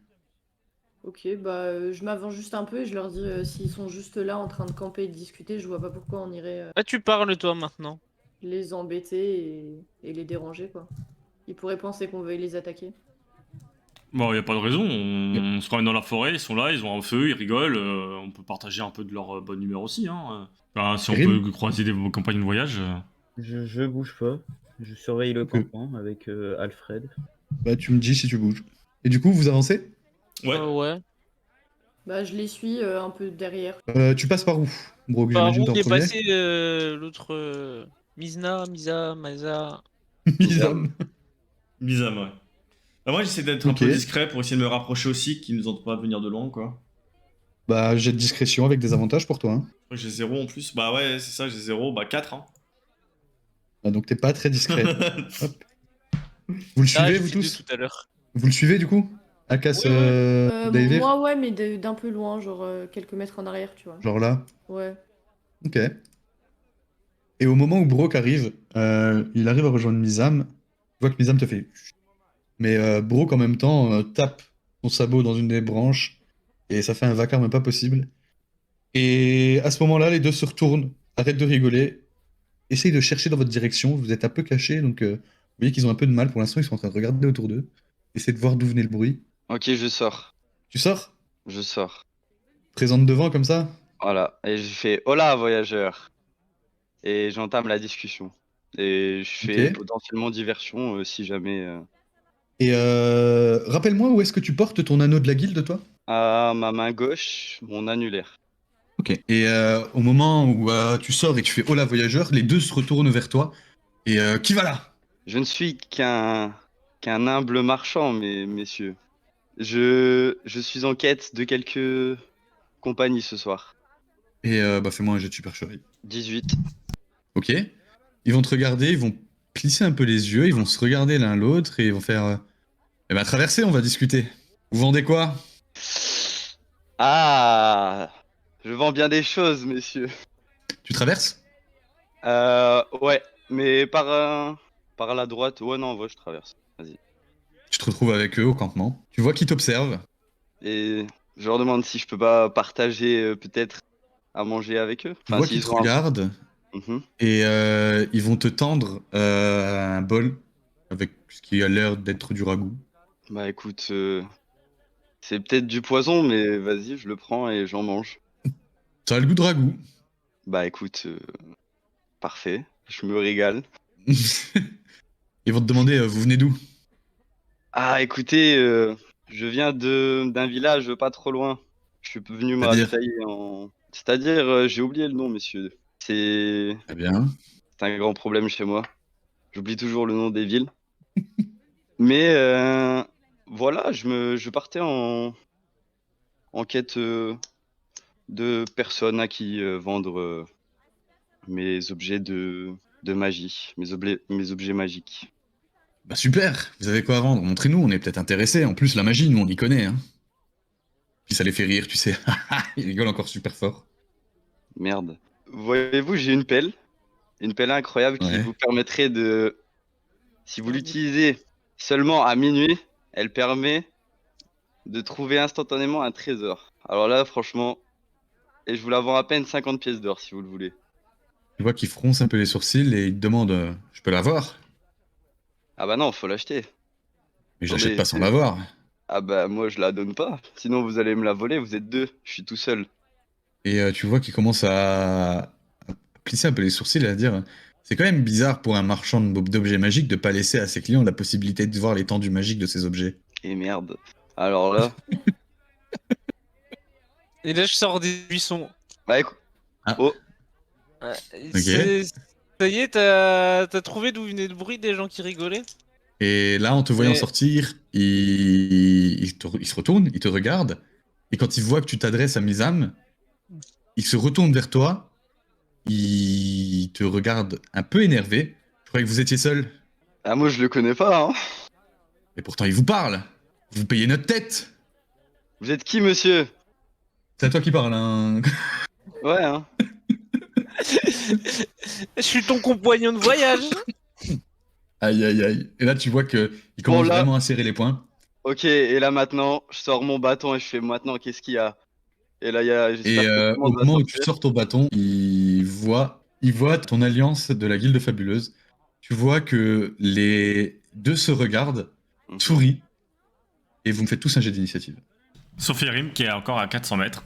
Ok, bah je m'avance juste un peu et je leur dis s'ils sont juste là en train de camper et de discuter, je vois pas pourquoi on irait Ah, tu parles toi maintenant. les embêter et les déranger quoi. Ils pourraient penser qu'on veuille les attaquer. Bon, y a pas de raison. On se promène dans la forêt, ils sont là, ils ont un feu, ils rigolent. On peut partager un peu de leur bonne humeur aussi, hein. Enfin, si on Yerim peut croiser des compagnons de voyage. Je bouge pas. Je surveille le Ok. campement avec Alfred. Bah, tu me dis si tu bouges. Et du coup, vous avancez? Ouais. Bah je les suis un peu derrière. Tu passes par où, Brock? Par J'imagine où t'es en est premier. passé l'autre Misa. Mizam. Bizarre, ouais. Bah, moi, j'essaie d'être un Ok. peu discret pour essayer de me rapprocher aussi, qu'ils nous entendent pas venir de loin, quoi. Bah, jet de discrétion avec des avantages pour toi, hein. Moi, j'ai 0 en plus. Bah ouais, c'est ça, j'ai 0. Bah 4, hein. Ah, donc t'es pas très discret. Hop. Vous le Ah, suivez, j'ai vous fait 2 tous? tout à l'heure. Vous le suivez, du coup? Akas, Ouais, Daivir? Moi ouais mais d'un peu loin, genre quelques mètres en arrière, tu vois. Genre là? Ouais. Ok. Et au moment où Brock arrive, il arrive à rejoindre Mizam. Tu vois que Mizam te fait. Chut. Mais Brock en même temps tape son sabot dans une des branches et ça fait un vacarme pas possible. Et à ce moment-là, les deux se retournent, arrêtent de rigoler, essayent de chercher dans votre direction. Vous êtes un peu cachés, donc vous voyez qu'ils ont un peu de mal. Pour l'instant, ils sont en train de regarder autour d'eux, essayer de voir d'où venait le bruit. Ok, je sors. Tu sors? Je sors. Présente devant comme ça? Voilà. Et je fais hola, voyageur. Et j'entame la discussion. Et je fais Ok. potentiellement diversion si jamais. Et rappelle-moi où est-ce que tu portes ton anneau de la guilde, toi? À ma main gauche, mon annulaire. Ok. Et au moment où tu sors et tu fais hola voyageur, les deux se retournent vers toi. Et qui va là? Je ne suis qu'un humble marchand, messieurs. Je suis en quête de quelques compagnies ce soir. Et bah fais-moi un jet de supercherie. 18. Ok. Ils vont te regarder, ils vont plisser un peu les yeux, ils vont se regarder l'un l'autre et ils vont faire. Eh ben traversez, on va discuter. Vous vendez quoi? Ah, je vends bien des choses, messieurs. Tu traverses? Ouais, mais par la droite. Ouais, non, en vrai, je traverse. Vas-y. Tu te retrouves avec eux au campement. Tu vois qu'ils t'observent. Et je leur demande si je peux pas partager peut-être à manger avec eux. Tu vois qu'ils s'ils te ont un- regardent Mhm. et ils vont te tendre un bol avec ce qui a l'air d'être du ragoût. Bah écoute, c'est peut-être du poison, mais vas-y, je le prends et j'en mange. Ça a le goût de ragoût. Bah écoute, parfait, je me régale. Ils vont te demander vous venez d'où? Ah écoutez, je viens d'un village pas trop loin. Je suis venu me C'est-à-dire? ravitailler en... C'est-à-dire, j'ai oublié le nom, messieurs. Très bien. C'est un grand problème chez moi. J'oublie toujours le nom des villes. Mais voilà, je partais en quête de personnes à qui vendre mes objets de magie, mes objets magiques. Bah super, vous avez quoi à vendre? Montrez-nous, on est peut-être intéressés. En plus, la magie, nous, on y connaît. Hein. Puis ça les fait rire, tu sais. Ils rigolent encore super fort. Merde. Voyez-vous, j'ai une pelle incroyable qui Ouais. vous permettrait de... Si vous l'utilisez seulement à minuit, elle permet de trouver instantanément un trésor. Alors là, franchement, et je vous la vends à peine 50 pièces d'or si vous le voulez. Tu vois qu'ils froncent un peu les sourcils et ils te demandent je peux l'avoir? Ah bah non, faut l'acheter. Mais je l'achète Attendez, pas sans l'avoir. ah bah moi je la donne pas. Sinon vous allez me la voler, vous êtes deux, je suis tout seul. Et tu vois qu'ils commencent à plisser un peu les sourcils et à dire c'est quand même bizarre pour un marchand d'objets magiques de pas laisser à ses clients la possibilité de voir l'étendue magique de ces objets. Et merde. Alors là, Et là, je sors des buissons. bah écoute. Ah. Oh, Ouais, Ok. Ça y est, t'as trouvé d'où venait le bruit des gens qui rigolaient? Et là, en te voyant Mais- sortir, il se retourne, il te regarde, et quand il voit que tu t'adresses à Mizam, il se retourne vers toi, il te regarde un peu énervé. Je croyais que vous étiez seul, ah moi je le connais pas, hein. et pourtant il vous parle. Vous payez notre tête. Vous êtes qui monsieur? C'est à toi qui parle, hein. Ouais, hein. Je suis ton compagnon de voyage. Aïe, aïe, aïe. Et là, tu vois que il commence Bon, là- vraiment à serrer les poings. Ok, et là maintenant, je sors mon bâton et je fais maintenant qu'est-ce qu'il y a? Et là il y a... Et j'espère que tout le au monde va moment où tu sortir. sors ton bâton, il voit ton alliance de la guilde fabuleuse. Tu vois que les deux se regardent, Mhm. sourient, et vous me faites tous un jet d'initiative. Sauf Erim qui est encore à 400 mètres.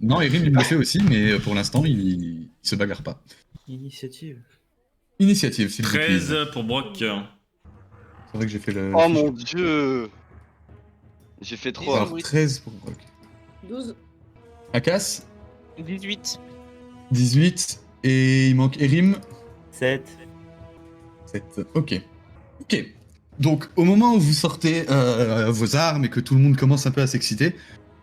Non, Erin, il me le fait aussi, mais pour l'instant, il se bagarre pas. Initiative. Initiative, s'il vous plaît. 13 pour Brock. C'est vrai que j'ai fait le. Oh fiche. mon dieu! J'ai fait trop. Alors, oui. 13 pour Brock. 12. Akas, 18. 18, et il manque Erim, 7. 7. Ok. Ok. Donc, au moment où vous sortez vos armes et que tout le monde commence un peu à s'exciter,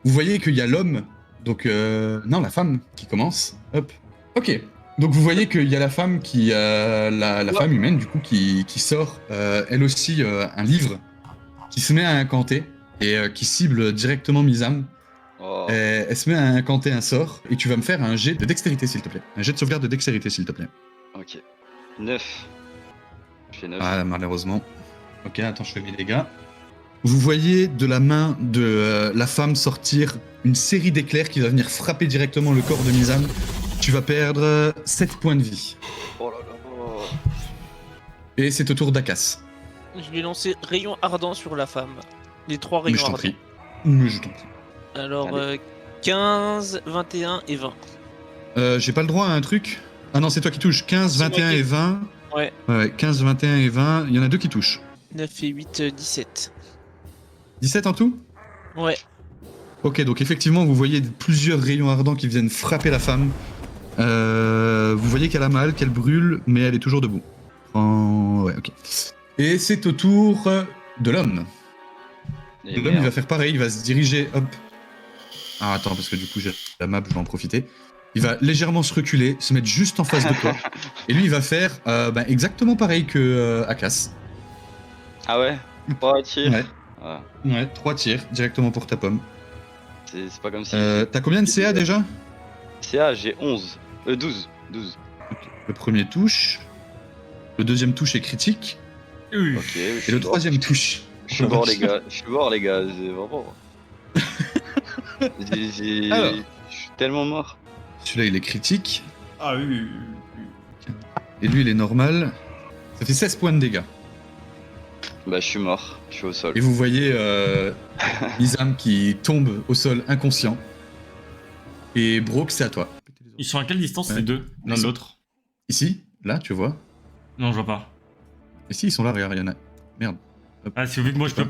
vous voyez qu'il y a l'homme, donc non, la femme qui commence. Hop. Ok. Donc vous voyez qu'il y a la femme la femme humaine du coup qui sort elle aussi un livre qui se met à incanter et qui cible directement Mizam. Oh. Elle se met à incanter un sort et tu vas me faire un jet de dextérité s'il te plaît. Un jet de sauvegarde de dextérité s'il te plaît. Ok. 9. Je fais 9. Ah, malheureusement. Ok, attends, je fais mes dégâts. Vous voyez de la main de la femme sortir une série d'éclairs qui va venir frapper directement le corps de Mizam. Tu vas perdre 7 points de vie. Oh là là. Et c'est au tour d'Akas. Je lui ai lancé rayon ardent sur la femme. Les 3 Mais rayons je t'en ardents. prie. Mais je t'en prie. Alors, Allez. 15, 21 et 20. J'ai pas le droit à un truc? Ah non, c'est toi qui touches. 15, C'est moi 21 qui- et 20. Ouais. Ouais, 15, 21 et 20. Il y en a deux qui touchent. 9 et 8, 17. 17 en tout? Ouais. Ok, donc effectivement, vous voyez plusieurs rayons ardents qui viennent frapper la femme. Vous voyez qu'elle a mal, qu'elle brûle, mais elle est toujours debout. Ouais, ok. Et c'est au tour de l'homme. Et L'homme, il merde. va faire pareil, il va se diriger, hop. Ah, attends, parce que du coup, j'ai la map, je vais en profiter. Il va légèrement se reculer, se mettre juste en face de toi. Et lui, il va faire exactement pareil que Akas. Ah ouais 3 tirs. Ouais. Ouais. Ouais, 3 tirs directement pour ta pomme. C'est pas comme si. T'as combien de CA déjà? CA, j'ai 11. 12. 12. Le premier touche. Le deuxième touche est critique. Oui. Ok. Et le troisième touche. Je suis mort, les gars. Je suis mort, les gars. C'est vraiment. Alors. Je suis tellement mort. Celui-là, il est critique. Ah oui. Et lui, il est normal. Ça fait 16 points de dégâts. Bah, je suis mort. Je suis au sol. Et vous voyez Izam qui tombe au sol inconscient. Et Brock, c'est à toi. Ils sont à quelle distance Ouais. les deux, l'un de l'autre? Ici, là, tu vois. Non, je vois pas. Et si, ils sont là, regarde, il y en a. Merde. Ah, c'est vu que moi je peux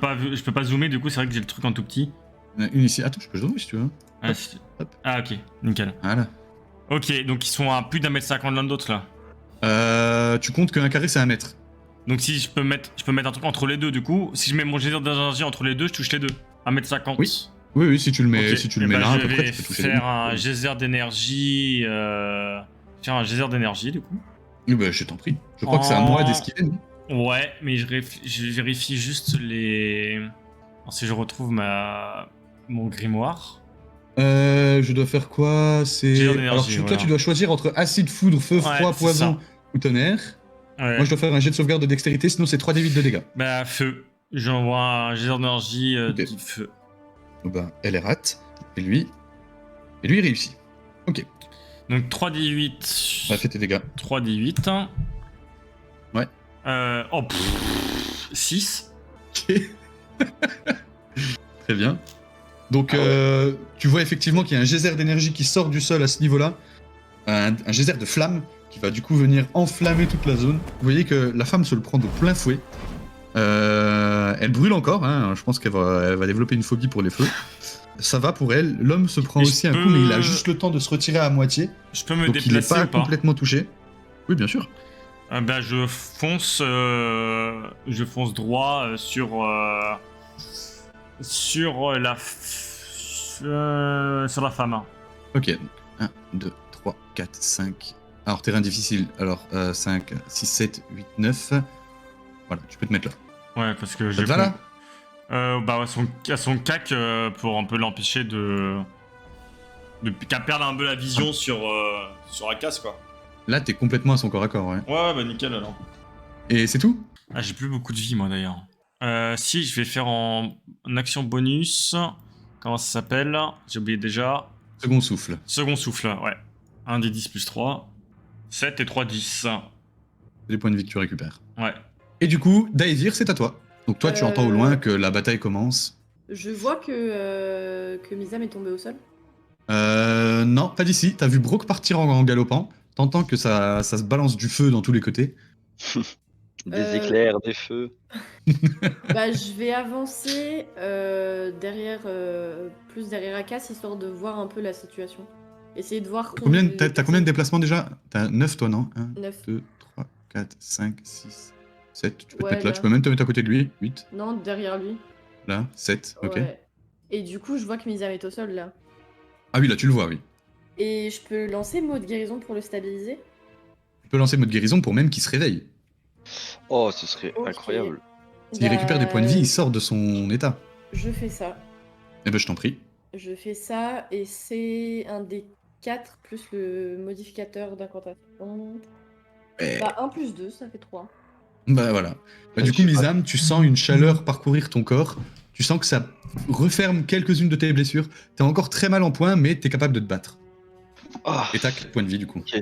pas zoomer, du coup c'est vrai que j'ai le truc en tout petit. Il y en a une ici. Attends, je peux zoomer si tu veux. Ah, Hop. ok, nickel. Voilà. Ok, donc ils sont à plus d'1m50 l'un de l'autre là. Tu comptes qu'un carré, c'est 1 mètre. Donc si je peux mettre un truc entre les deux, du coup, si je mets mon geyser d'énergie entre les deux, je touche les deux. 1m50. Oui. Oui, si tu le mets, Ok, si tu le eh mets ben, là, à je peu près, vais tu peux toucher les faire deux. un geyser d'énergie. Faire un geyser d'énergie, du coup. Oui, bah, je t'en prie. Je crois que c'est à moi d'esquiver. non Ouais, mais je vérifie juste les. Alors, si je retrouve mon grimoire. Je dois faire quoi? Geyser C'est. d'énergie, Alors, toi, voilà. tu dois choisir entre acide, foudre, feu, Ouais, froid, c'est poison ça. ou tonnerre. Ouais. Moi, je dois faire un jet de sauvegarde de dextérité, sinon c'est 3d8 de dégâts. Bah, feu. J'envoie un geyser d'énergie Ok. du feu. Donc, bah, elle est rate. Et lui, il réussit. Ok. Donc 3d8. Ça fait tes dégâts. 3d8. Ouais. 6. Très bien. Donc, tu vois effectivement qu'il y a un geyser d'énergie qui sort du sol à ce niveau-là. Un geyser de flamme qui va du coup venir enflammer toute la zone. Vous voyez que la femme se le prend de plein fouet. Elle brûle encore, hein. Je pense qu'elle va développer une phobie pour les feux. Ça va pour elle. L'homme se prend Et aussi je un peux- coup, mais il a juste le temps de se retirer à moitié. Je peux me Donc il n'est déplacer pas ou pas? complètement touché. Oui, bien sûr. Bah, je fonce droit sur la femme. Ok. 1, 2, 3, 4, 5. Alors, terrain difficile. Alors, 5, 6, 7, 8, 9. Voilà, tu peux te mettre là. Ouais, parce que Ça j'ai te va là? bah, à son cac pour un peu l'empêcher qu'elle perde un peu la vision sur Akas, quoi. Là, t'es complètement à son corps à corps, ouais. Ouais, bah nickel alors. Et c'est tout? Ah, j'ai plus beaucoup de vie, moi, d'ailleurs. Si, je vais faire en action bonus. Comment ça s'appelle? J'ai oublié déjà. Second souffle. Second souffle, ouais. 1 des 10 plus 3. 7 et 3, 10. Des points de vie que tu récupères. Ouais. Et du coup, Daevir, c'est à toi. Donc toi, tu entends au loin que la bataille commence. Je vois que Mizam est tombé au sol. Non, pas d'ici. T'as vu Brock partir en galopant. T'entends que ça se balance du feu dans tous les côtés. Des éclairs, des feux. Bah, je vais avancer plus derrière Akas, histoire de voir un peu la situation. Essayer de voir. T'as combien de déplacements déjà? T'as 9 toi, non 1, 9. 2, 3, 4, 5, 6, 7. Tu peux Ouais, te mettre là. là. Tu peux même te mettre à côté de lui. 8, Non, derrière lui. là, 7. Ok. Ouais. Et du coup, je vois que Mizam est au sol là. Ah oui, là, tu le vois, oui. Et je peux lancer mot de guérison pour le stabiliser. Tu peux lancer mode guérison pour même qu'il se réveille. Oh, ce serait Ok. incroyable. S'il récupère des points de vie, il sort de son état. Je fais ça. Eh ben, je t'en prie. Je fais ça et c'est un des 4 plus le modificateur d'incantation. Eh. Bah 1 plus 2, ça fait 3. Bah voilà. Bah, du coup, Mizam, tu sens une chaleur parcourir ton corps. Tu sens que ça referme quelques-unes de tes blessures. T'es encore très mal en point, mais t'es capable de te battre. Oh, Et t'as 4 points de vie, du coup. ok.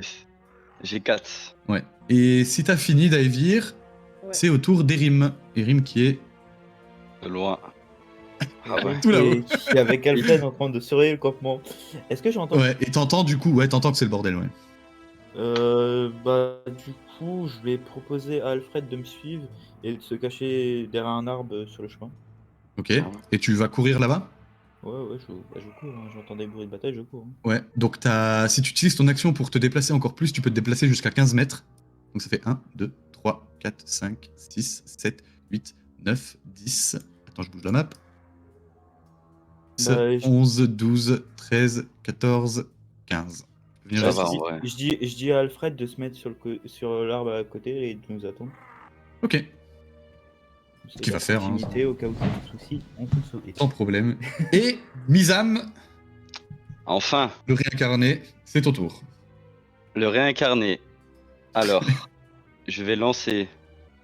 J'ai 4. Ouais. Et si t'as fini, Daevir, Ouais. c'est au tour d'Erim. Erim qui est... De loin. Ah ouais. Tout là-haut. Je suis avec Alfred en train de surveiller le campement. Est-ce que j'entends Ouais, et t'entends du coup, ouais, t'entends que c'est le bordel, ouais. Du coup, je vais proposer à Alfred de me suivre et de se cacher derrière un arbre sur le chemin. Ok. Et tu vas courir là-bas? Ouais, je cours, hein. J'entends des bruits de bataille, je cours. Hein. Ouais. Donc si tu utilises ton action pour te déplacer encore plus, tu peux te déplacer jusqu'à 15 mètres. Donc ça fait 1, 2, 3, 4, 5, 6, 7, 8, 9, 10. Attends, je bouge la map. 11, 12, 13, 14, 15. Ça va, en vrai. Je dis à Alfred de se mettre sur l'arbre à côté et de nous attendre. Ok, Ce qu'il va faire, hein. Au cas où il y a des soucis, on peut sauter. sans problème. Et Mizam, Enfin, le réincarné, c'est ton tour. le réincarné. Alors, je vais lancer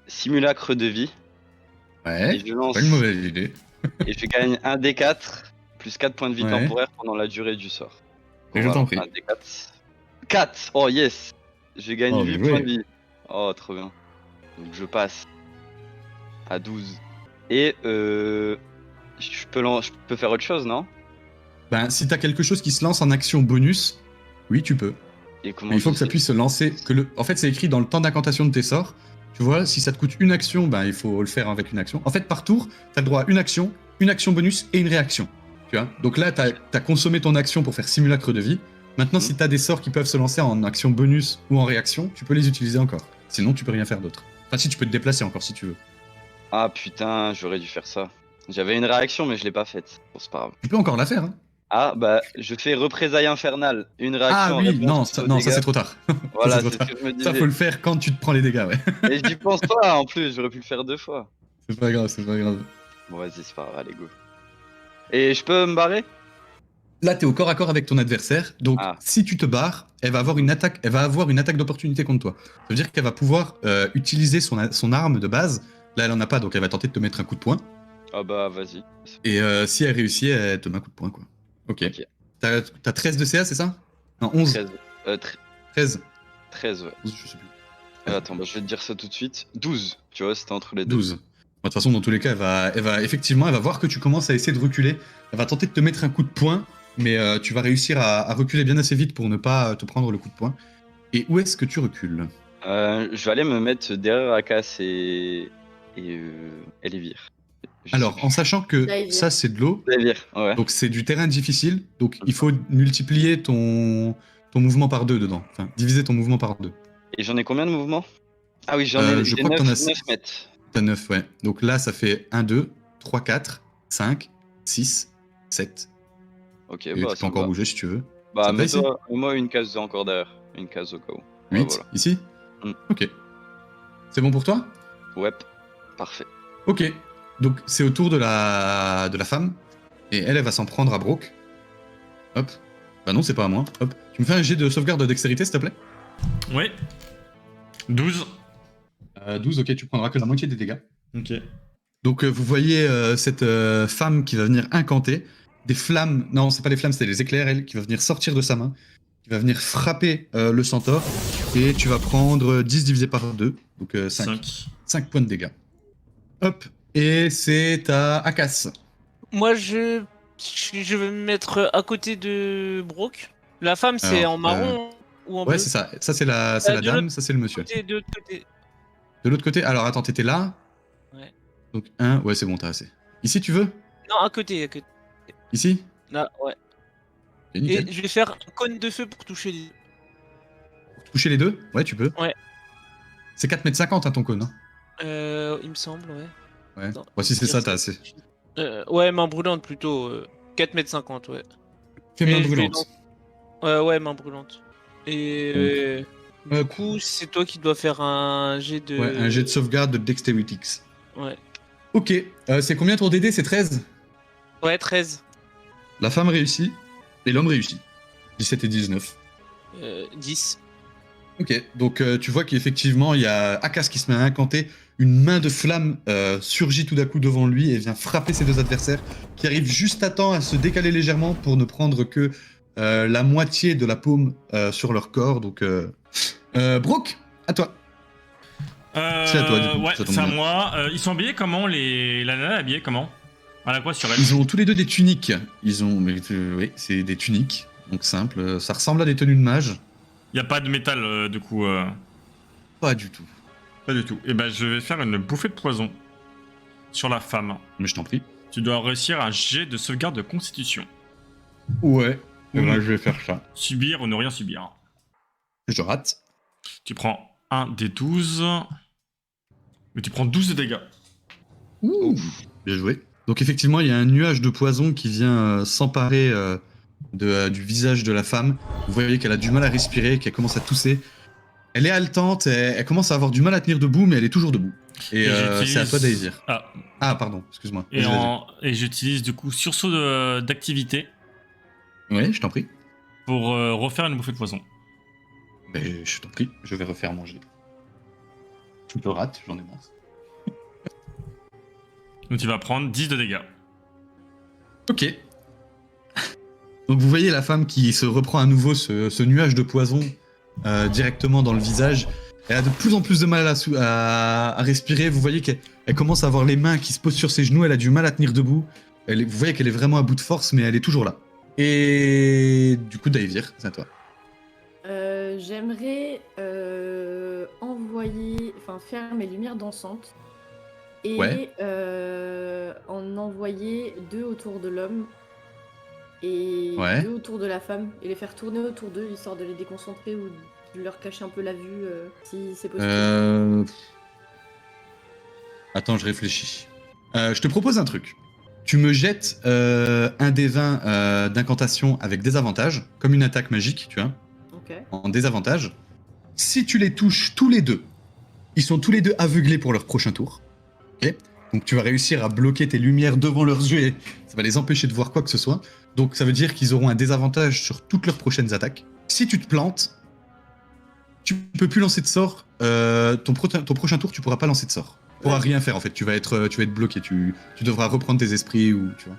simulacre de vie. Ouais, Et je lance pas une mauvaise idée. et je gagne un D4 plus 4 points de vie Ouais. temporaire pendant la durée du sort. Et je t'en prie. Un D4. 4. Oh yes. Je gagne Oh, 8 bien points joué. de vie. Oh, trop bien. Donc je passe à 12. Et je peux faire autre chose, non? Ben, si t'as quelque chose qui se lance en action bonus, oui, tu peux. Et comment Mais il faut je que ça sais puisse se lancer. En fait, c'est écrit dans le temps d'incantation de tes sorts. Tu vois, si ça te coûte une action, ben, il faut le faire avec une action. En fait, par tour, t'as le droit à une action bonus et une réaction. Tu vois. Donc là, t'as consommé ton action pour faire simulacre de vie. Maintenant, si t'as des sorts qui peuvent se lancer en action bonus ou en réaction, tu peux les utiliser encore. Sinon, tu peux rien faire d'autre. Enfin, si tu peux te déplacer encore si tu veux. Ah putain, j'aurais dû faire ça. J'avais une réaction, mais je l'ai pas faite. Bon, c'est pas grave. Tu peux encore la faire. Hein. Ah bah, je fais représailles infernales. Une réaction. Ah en oui, réponse non, aux ça dégâts. c'est trop tard. Voilà, ça, c'est c'est trop ce tard. que je me disais. Ça, faut le faire quand tu te prends les dégâts, ouais. Et j'y pense pas en plus, j'aurais pu le faire 2 fois. C'est pas grave, c'est pas grave. Bon, vas-y, c'est pas grave, allez, go. Et je peux me barrer? Là, t'es au corps à corps avec ton adversaire, donc Ah. si tu te barres, elle va avoir une attaque d'opportunité contre toi. Ça veut dire qu'elle va pouvoir utiliser son arme de base. Là, elle en a pas, donc elle va tenter de te mettre un coup de poing. Ah bah, vas-y. Et si elle réussit, elle te met un coup de poing, quoi. Ok. Ok. T'as 13 de CA, c'est ça? Non, 11. 13. 13. 13, ouais. 12, je sais plus. Attends, bah, je vais te dire ça tout de suite. 12, tu vois, c'était entre les deux. 12. Bon, de toute façon, dans tous les cas, elle va effectivement, elle va voir que tu commences à essayer de reculer. Elle va tenter de te mettre un coup de poing, mais tu vas réussir à reculer bien assez vite pour ne pas te prendre le coup de poing. Et où est-ce que tu recules? Je vais aller me mettre derrière Akas et Elivir. Alors, en sachant que Elivir. ça, c'est de l'eau, Elivir, ouais. donc c'est du terrain difficile, donc il faut multiplier ton mouvement par 2 dedans. Enfin, diviser ton mouvement par 2. Et j'en ai combien de mouvements? Ah oui, j'en ai, Je j'ai crois que 9, t'en as 9 mètres. T'as 9, ouais. Donc là, ça fait 1, 2, 3, 4, 5, 6, 7. Ok, Et bah, tu ça peux encore va. bouger si tu veux. Bah, Ça te va ici mets-moi une case encore derrière. Une case au cas où. 8, Ouais, voilà. ici Mm. Ok. C'est bon pour toi? Ouais, parfait. Ok. Donc c'est au tour de la femme. Et elle va s'en prendre à Brooke. Hop. Bah non, c'est pas à moi. Hop. Tu me fais un jet de sauvegarde de dextérité, s'il te plaît? Ouais. 12. 12, ok, tu prendras que la moitié des dégâts. Ok. Donc vous voyez cette femme qui va venir incanter des flammes. Non, c'est pas les flammes, c'est les éclairs, elle, qui va venir sortir de sa main, qui va venir frapper le centaure. Et tu vas prendre 10 divisé par 2, donc 5 points de dégâts. Hop, et c'est à Akas. Moi, je vais me mettre à côté de Brooke. La femme, c'est Alors, en marron ou en bleu? Ouais, c'est ça. Ça, c'est la de dame, l'autre ça, c'est le monsieur. De l'autre côté. De l'autre côté, alors attends, t'étais là? Ouais. Donc 1, ouais, c'est bon, t'as assez. Ici, tu veux? Non, à côté. Ici? Là, ouais. Ok, nickel. Et je vais faire un cône de feu pour toucher les... Pour toucher les deux? Ouais, tu peux. Ouais. C'est 4,50 m hein, ton cône. Hein. Il me semble, ouais. Ouais. Attends, Bon, si c'est dire ça, t'as assez. Ouais, main brûlante plutôt. 4,50 m, ouais. Fais main Et je vais brûlante. ouais, main brûlante. Et du Hop. coup, c'est toi qui dois faire un jet de... Ouais, un jet de sauvegarde de Dexterity. Ouais. Ok, c'est combien ton DD? C'est 13? Ouais, 13. La femme réussit et l'homme réussit. 17 et 19. 10. Ok, donc tu vois qu'effectivement, il y a Akas qui se met à incanter. Une main de flamme surgit tout d'un coup devant lui et vient frapper ses deux adversaires qui arrivent juste à temps à se décaler légèrement pour ne prendre que la moitié de la paume sur leur corps. Donc, Brooke, à toi. C'est à toi, du coup. Ouais, ça tombe c'est à bien. moi. Ils sont habillés comment la nana est habillée comment? Elle a quoi sur elle? Ils ont tous les deux des tuniques. Oui, c'est des tuniques, donc simple. Ça ressemble à des tenues de mage. Y a pas de métal, du coup. Pas du tout. Pas du tout. Et ben, je vais faire une bouffée de poison sur la femme. Mais je t'en prie. Tu dois réussir un jet de sauvegarde de constitution. Ouais. Oui. Là, je vais faire ça. Subir ou ne rien subir. Je rate. Tu prends un des 12. Mais tu prends 12 de dégâts. Ouh. Bien joué. Donc effectivement, il y a un nuage de poison qui vient s'emparer du visage de la femme. Vous voyez qu'elle a du mal à respirer, qu'elle commence à tousser. Elle est haletante, elle commence à avoir du mal à tenir debout, mais elle est toujours debout. Et j'utilise- c'est à toi d'Aesir. Ah, Ah, pardon, excuse-moi. et, Vas-y, et j'utilise du coup sursaut d'activité vas-y. Ouais, je t'en prie. pour refaire une bouffée de poison. Ben, je t'en prie, je vais refaire manger. Je rate, j'en ai marre. Donc tu vas prendre 10 de dégâts. Ok. Donc vous voyez la femme qui se reprend à nouveau ce nuage de poison directement dans le visage. Elle a de plus en plus de mal à respirer. Vous voyez qu'elle commence à avoir les mains qui se posent sur ses genoux. Elle a du mal à tenir debout. Vous voyez qu'elle est vraiment à bout de force, mais elle est toujours là. Et du coup, Daevir, c'est à toi. J'aimerais faire mes lumières dansantes et Ouais. en envoyer 2 autour de l'homme et Ouais. 2 autour de la femme et les faire tourner autour d'eux histoire de les déconcentrer ou de leur cacher un peu la vue si c'est possible. Attends, je réfléchis. Je te propose un truc. Tu me jettes un des 20 d'incantation avec désavantage, comme une attaque magique, tu vois, Ok. en désavantage. Si tu les touches tous les deux, ils sont tous les deux aveuglés pour leur prochain tour. Ok. Donc tu vas réussir à bloquer tes lumières devant leurs yeux et ça va les empêcher de voir quoi que ce soit. Donc ça veut dire qu'ils auront un désavantage sur toutes leurs prochaines attaques. Si tu te plantes, tu peux plus lancer de sort. Ton prochain tour, tu pourras pas lancer de sort. Tu pourras rien faire en fait. Tu vas être bloqué. Tu devras reprendre tes esprits ou tu vois.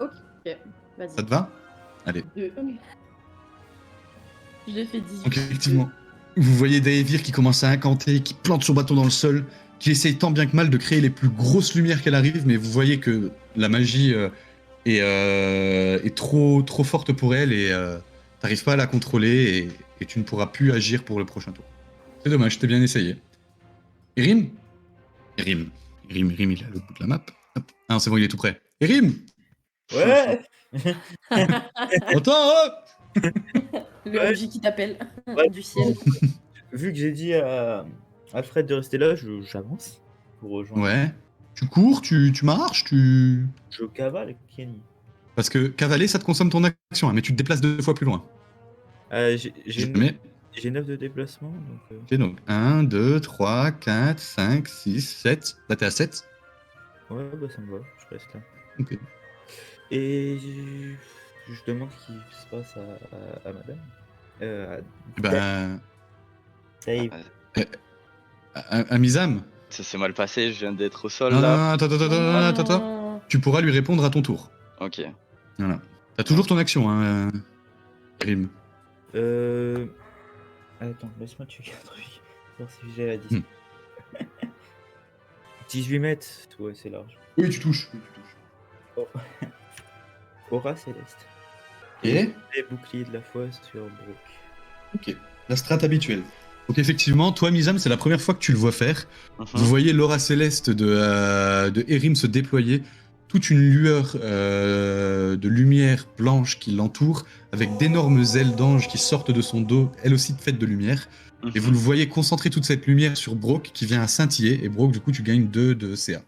Ok, vas-y. Ça te va? Allez. Je l'ai fait 18. Donc effectivement, vous voyez Daevir qui commence à incanter, qui plante son bâton dans le sol, qui essaye tant bien que mal de créer les plus grosses lumières qu'elle arrive, mais vous voyez que la magie est trop forte pour elle et t'arrives pas à la contrôler et tu ne pourras plus agir pour le prochain tour. C'est dommage, t'es bien essayé. Erim, il est à l'autre bout de la map. Hop. Ah non, c'est bon, il est tout prêt. Erim, Ouais. attends, Le MJ qui t'appelle Ouais. du ciel. Vu que j'ai dit à Alfred de rester là, j'avance pour rejoindre. Ouais. Tu cours, tu marches, tu... Je cavale, Kenny. Parce que cavaler, ça te consomme ton action, hein, mais tu te déplaces 2 fois plus loin. J'ai 9 de déplacement, donc... Ok, donc 1, 2, 3, 4, 5, 6, 7. Là, t'es à 7. Ouais, bah ça me va, je reste là. Ok. Et je demande ce qui se passe à madame. Ben, Dave. à Mizam. Ça s'est mal passé, je viens d'être au sol Non, là. non, attends. Tu pourras lui répondre à ton tour. Ok. Voilà. T'as toujours ton action, hein, Grim. Attends, laisse-moi checker un truc. Voir si j'ai la 10. 18 mètres, ouais, c'est large. Oui, tu touches. Oh. Aura céleste. Et Les boucliers de la foi sur Brook. ok. La strat habituelle. Donc effectivement, toi, Mizam, c'est la première fois que tu le vois faire. Mhm. Vous voyez l'aura céleste de Erim se déployer, toute une lueur de lumière blanche qui l'entoure, avec d'énormes ailes d'ange qui sortent de son dos, elles aussi faites de lumière. Et vous le voyez concentrer toute cette lumière sur Brock qui vient à scintiller, et Brock, du coup, tu gagnes 2 de CA.